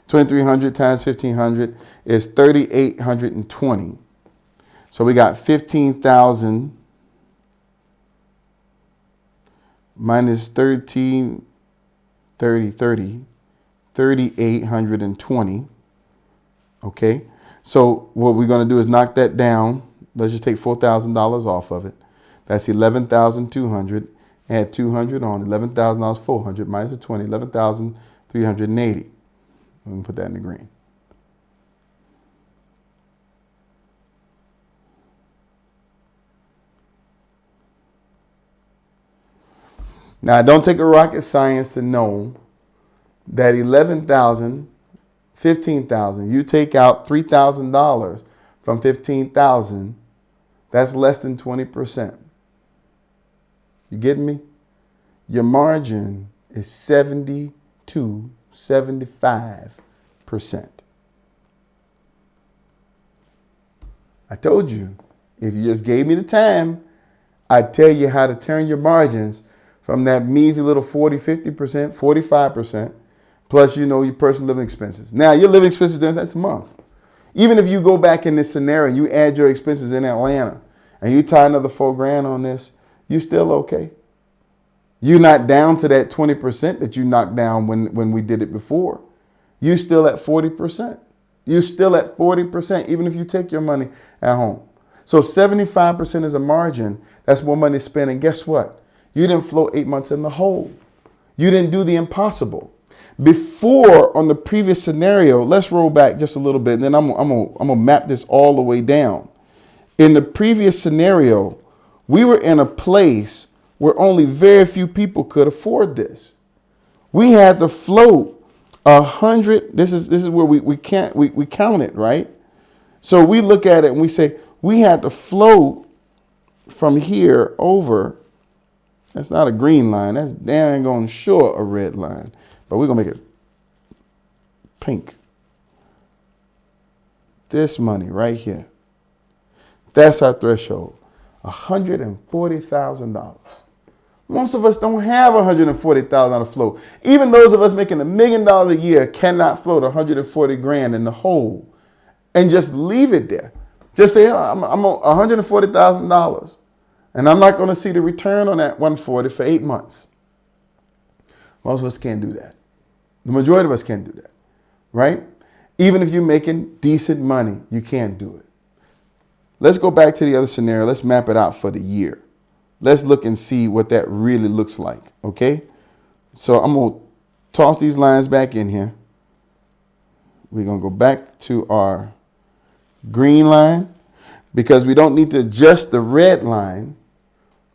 Speaker 1: 2,300 times 1,500 is 3,820. So we got 15,000 minus 13, 30, 3,820. Okay. So what we're going to do is knock that down. Let's just take $4,000 off of it. That's 11,200. Add 200 on $11,000, 400 minus the 20, 11,380. Let me put that in the green. Now, it don't take a rocket science to know that 11,000, 15,000, you take out $3,000 from 15,000, that's less than 20%. You getting me? Your margin is 75%. I told you, if you just gave me the time, I'd tell you how to turn your margins from that measly little 40, 50%, 45%, plus, your personal living expenses. Now, your living expenses, that's a month. Even if you go back in this scenario, you add your expenses in Atlanta, and you tie another $4,000 on this, you still okay. You're not down to that 20% that you knocked down when we did it before. You still at 40%. You're still at 40%, even if you take your money at home. So 75% is a margin. That's more money spent. And guess what? You didn't flow 8 months in the hole. You didn't do the impossible. Before, on the previous scenario, let's roll back just a little bit, and then I'm gonna map this all the way down. In the previous scenario, we were in a place where only very few people could afford this. We had to float 100. This is where we count it, right? So we look at it and we say we had to float from here over. That's not a green line. That's dang on sure a red line. But we're going to make it pink. This money right here. That's our threshold. $140,000. Most of us don't have $140,000 float. Even those of us making $1 million a year cannot float $140,000 in the hole and just leave it there. Just say, I'm $140,000. And I'm not going to see the return on that 140 for 8 months. Most of us can't do that. The majority of us can't do that, right? Even if you're making decent money, you can't do it. Let's go back to the other scenario. Let's map it out for the year. Let's look and see what that really looks like, okay? So I'm going to toss these lines back in here. We're going to go back to our green line because we don't need to adjust the red line.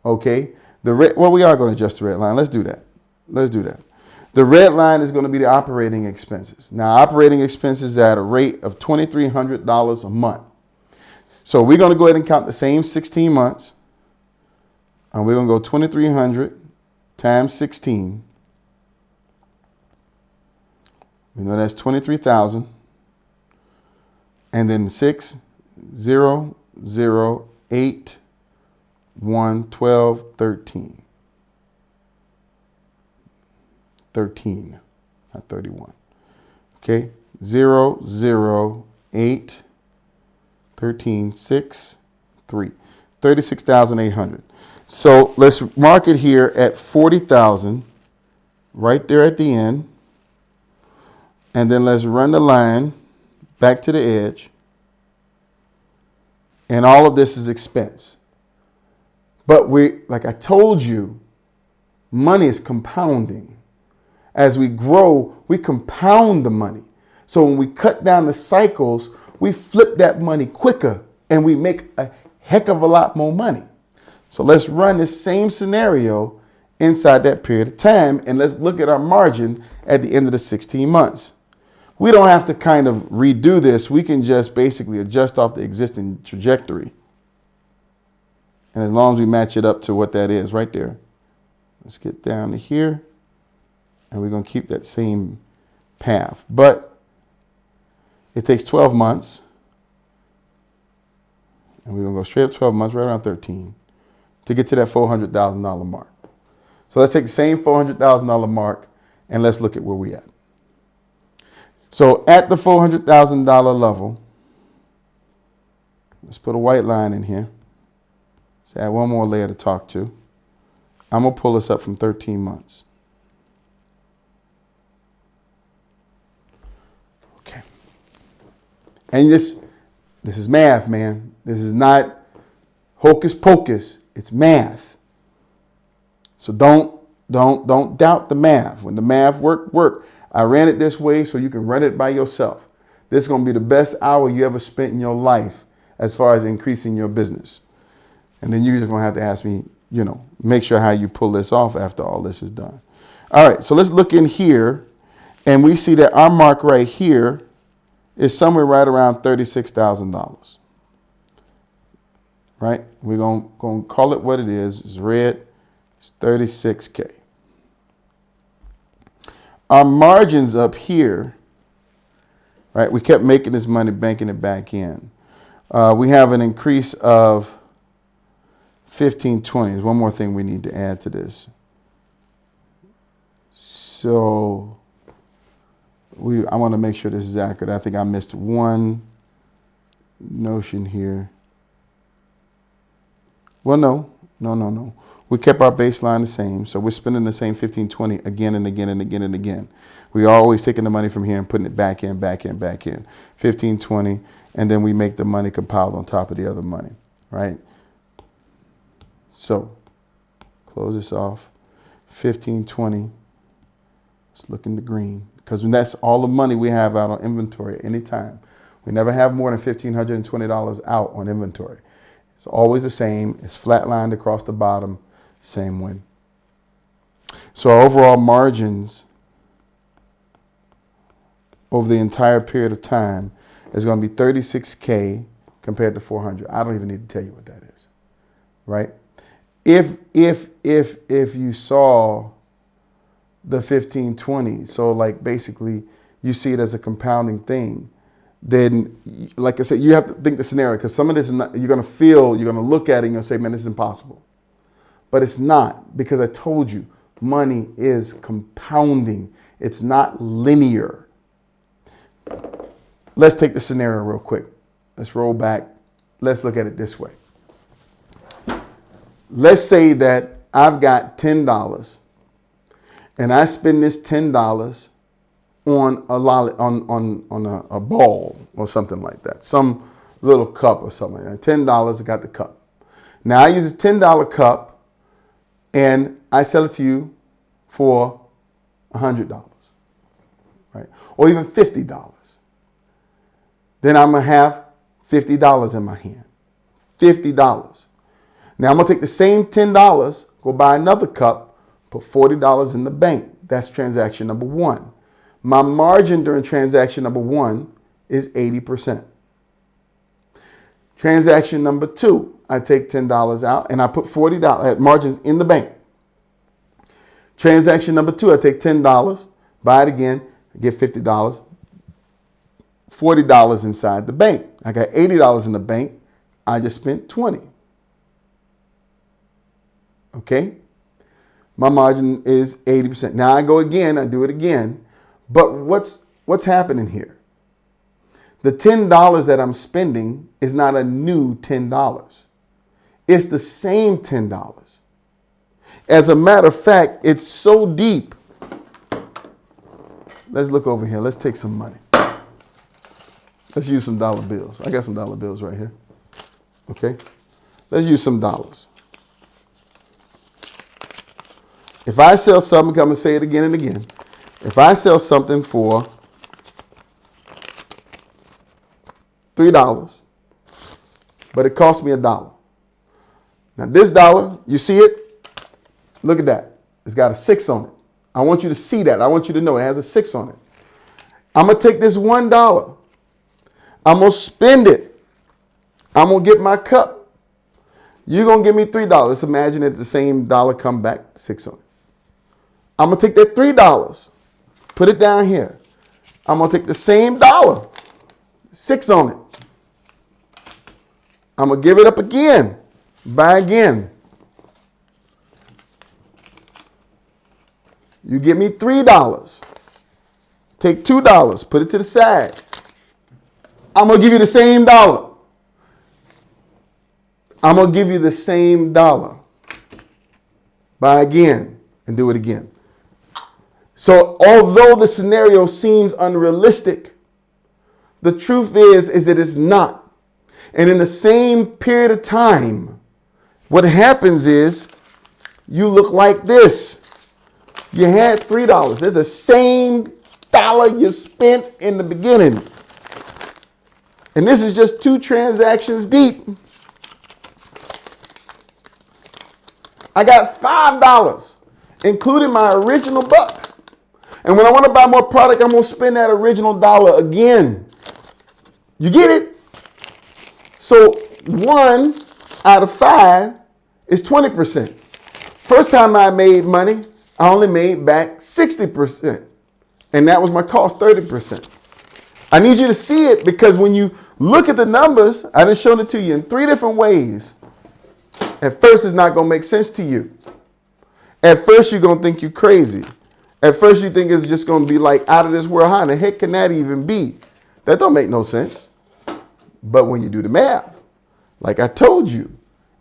Speaker 1: Okay, we are going to adjust the red line. Let's do that. The red line is going to be the operating expenses. Now, operating expenses are at a rate of $2,300 a month. So we're going to go ahead and count the same 16 months. And we're going to go 2,300 times 16. We know that's 23,000. And then 6, 0, 0, 8, 1, 12, 13. 13, not 31. Okay, 0, 0, 8, 13, 6, 3. 36,800. So let's mark it here at 40,000, right there at the end. And then let's run the line back to the edge. And all of this is expense. But like I told you, money is compounding. As we grow, we compound the money. So when we cut down the cycles, we flip that money quicker and we make a heck of a lot more money. So let's run this same scenario inside that period of time, and let's look at our margin at the end of the 16 months. We don't have to kind of redo this. We can just basically adjust off the existing trajectory. And as long as we match it up to what that is right there, let's get down to here, and we're going to keep that same path. But it takes 12 months, and we're going to go straight up 12 months, right around 13, to get to that $400,000 mark. So let's take the same $400,000 mark, and let's look at where we at. So at the $400,000 level, let's put a white line in here. Let's add one more layer to talk to. I'm going to pull this up from 13 months. Okay. And this is math, man. This is not hocus pocus. It's math. So don't doubt the math. When the math work. I ran it this way so you can run it by yourself. This is going to be the best hour you ever spent in your life as far as increasing your business. And then you're just going to have to ask me, make sure how you pull this off after all this is done. All right, so let's look in here, and we see that our mark right here is somewhere right around $36,000. Right? We're going to call it what it is. It's red. It's 36K. Our margins up here, right? We kept making this money, banking it back in. We have an increase of 1520. There's one more thing we need to add to this. So I want to make sure this is accurate. I think I missed one notion here. Well, no. We kept our baseline the same. So we're spending the same 1520 again and again and again and again. We are always taking the money from here and putting it back in. 1520. And then we make the money compiled on top of the other money, right? So close this off. 1520. Let's look in the green, because that's all the money we have out on inventory at any time. We never have more than $1,520 out on inventory. It's always the same. It's flatlined across the bottom, same way. So our overall margins over the entire period of time is going to be 36K compared to 400. I don't even need to tell you what that is, right? If you saw the 1520, so like basically you see it as a compounding thing, then like I said, you have to think the scenario, because some of this is not, you're going to look at it and you'll say, man, this is impossible. But it's not, because I told you, money is compounding. It's not linear. Let's take the scenario real quick. Let's roll back. Let's look at it this way. Let's say that I've got $10 and I spend this $10 on a ball or something like that, some little cup or something. And $10, I got the cup. Now I use a $10 cup and I sell it to you for $100, right? Or even $50. Then I'm gonna have $50 in my hand. $50. Now I'm gonna take the same $10, go buy another cup, put $40 in the bank. That's transaction number one. My margin during transaction number one is 80%. Transaction number two, I take $10 out and I put $40 margins in the bank. Transaction number two, I take $10, buy it again, get $50, $40 inside the bank. I got $80 in the bank. I just spent $20. Okay? My margin is 80%. Now I go again, I do it again. But what's happening here? The $10 that I'm spending is not a new $10. It's the same $10. As a matter of fact, it's so deep. Let's look over here. Let's take some money. Let's use some dollar bills. I got some dollar bills right here. Okay? Let's use some dollars. If I sell something, come and say it again and again. If I sell something for $3, but it cost me $1. Now this dollar, you see it? Look at that. It's got a 6 on it. I want you to see that. I want you to know it has a 6 on it. I'm going to take this $1. I'm going to spend it. I'm going to get my cup. You're going to give me $3. Let's imagine it's the same dollar come back, 6 on it. I'm going to take that $3, put it down here. I'm going to take the same dollar, 6 on it. I'm going to give it up again, buy again. You give me $3. Take $2, put it to the side. I'm going to give you the same dollar. I'm going to give you the same dollar. Buy again and do it again. So although the scenario seems unrealistic, the truth is that it's not. And in the same period of time, what happens is you look like this. You had $3. They're the same dollar you spent in the beginning. And this is just 2 transactions deep. I got $5, including my original buck. And when I want to buy more product, I'm going to spend that original dollar again. You get it? So 1 out of 5 is 20%. First time I made money, I only made back 60%. And that was my cost, 30%. I need you to see it because when you look at the numbers, I done shown it to you in 3 different ways. At first, it's not going to make sense to you. At first, you're going to think you're crazy. At first, you think it's just going to be like out of this world. How in the heck can that even be? That don't make no sense. But when you do the math, like I told you,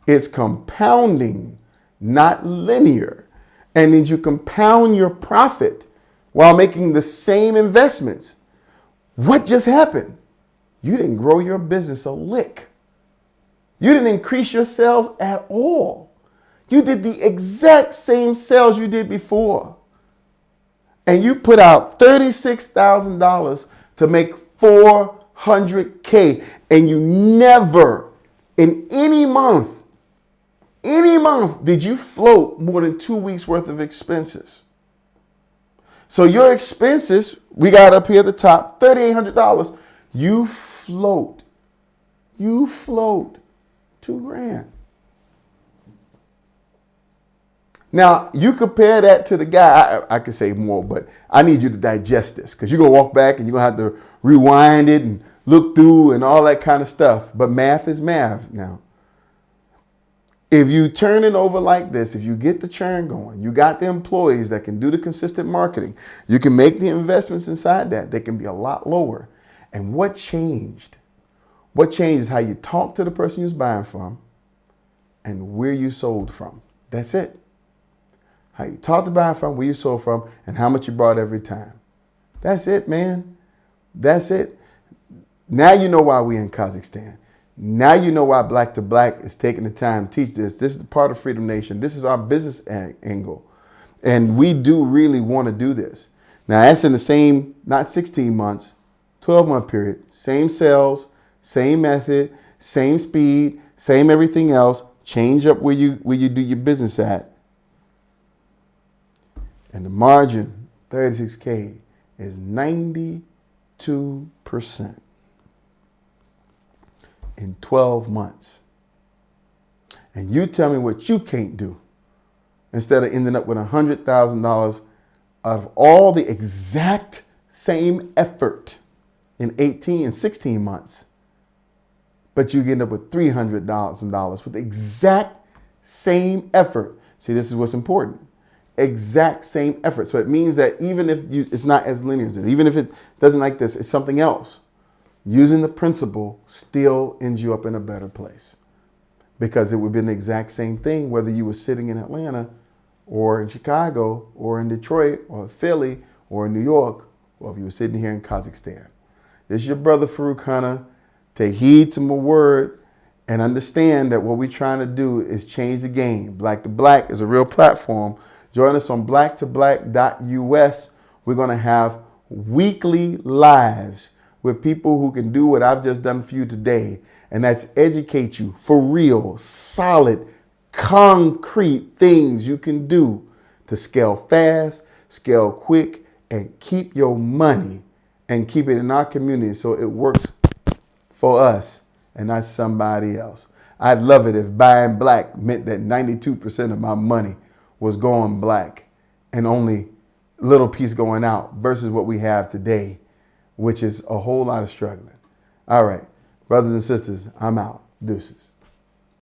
Speaker 1: it's compounding, not linear. And then you compound your profit while making the same investments. What just happened? You didn't grow your business a lick. You didn't increase your sales at all. You did the exact same sales you did before. And you put out $36,000 to make $400K. And you never, in any month, did you float more than 2 weeks worth of expenses. So your expenses, we got up here at the top, $3,800. You float $2,000. Now, you compare that to the guy, I could say more, but I need you to digest this because you're going to walk back and you're going to have to rewind it and look through and all that kind of stuff. But math is math now. If you turn it over like this, if you get the churn going, you got the employees that can do the consistent marketing, you can make the investments inside that. They can be a lot lower. And what changed? What changed is how you talk to the person you're buying from and where you sold from. That's it. How you talk to buying from, where you sold from, and how much you brought every time. That's it, man. That's it. Now you know why we're in Kazakhstan. Now you know why Black to Black is taking the time to teach this. This is the part of Freedom Nation. This is our business angle. And we do really want to do this. Now that's in the same, not 16 months, 12-month period. Same sales, same method, same speed, same everything else. Change up where you do your business at. And the margin, 36K, is 92% in 12 months. And you tell me what you can't do instead of ending up with $100,000 out of all the exact same effort in 18 and 16 months. But you end up with $300,000 with the exact same effort. See, this is what's important. Exact same effort. So it means that even if it's not as linear, even if it doesn't like this, it's something else. Using the principle still ends you up in a better place because it would have been the exact same thing whether you were sitting in Atlanta or in Chicago or in Detroit or Philly or in New York or if you were sitting here in Kazakhstan. This is your brother Farouk Hunter. Take heed to my word and understand that what we're trying to do is change the game. Black to Black is a real platform. Join us on blacktoblack.us. We're going to have weekly lives with people who can do what I've just done for you today. And that's educate you for real, solid, concrete things you can do to scale fast, scale quick, and keep your money and keep it in our community so it works for us and not somebody else. I'd love it if buying black meant that 92% of my money was going black and only little piece going out versus what we have today, which is a whole lot of struggling. All right, brothers and sisters, I'm out. Deuces.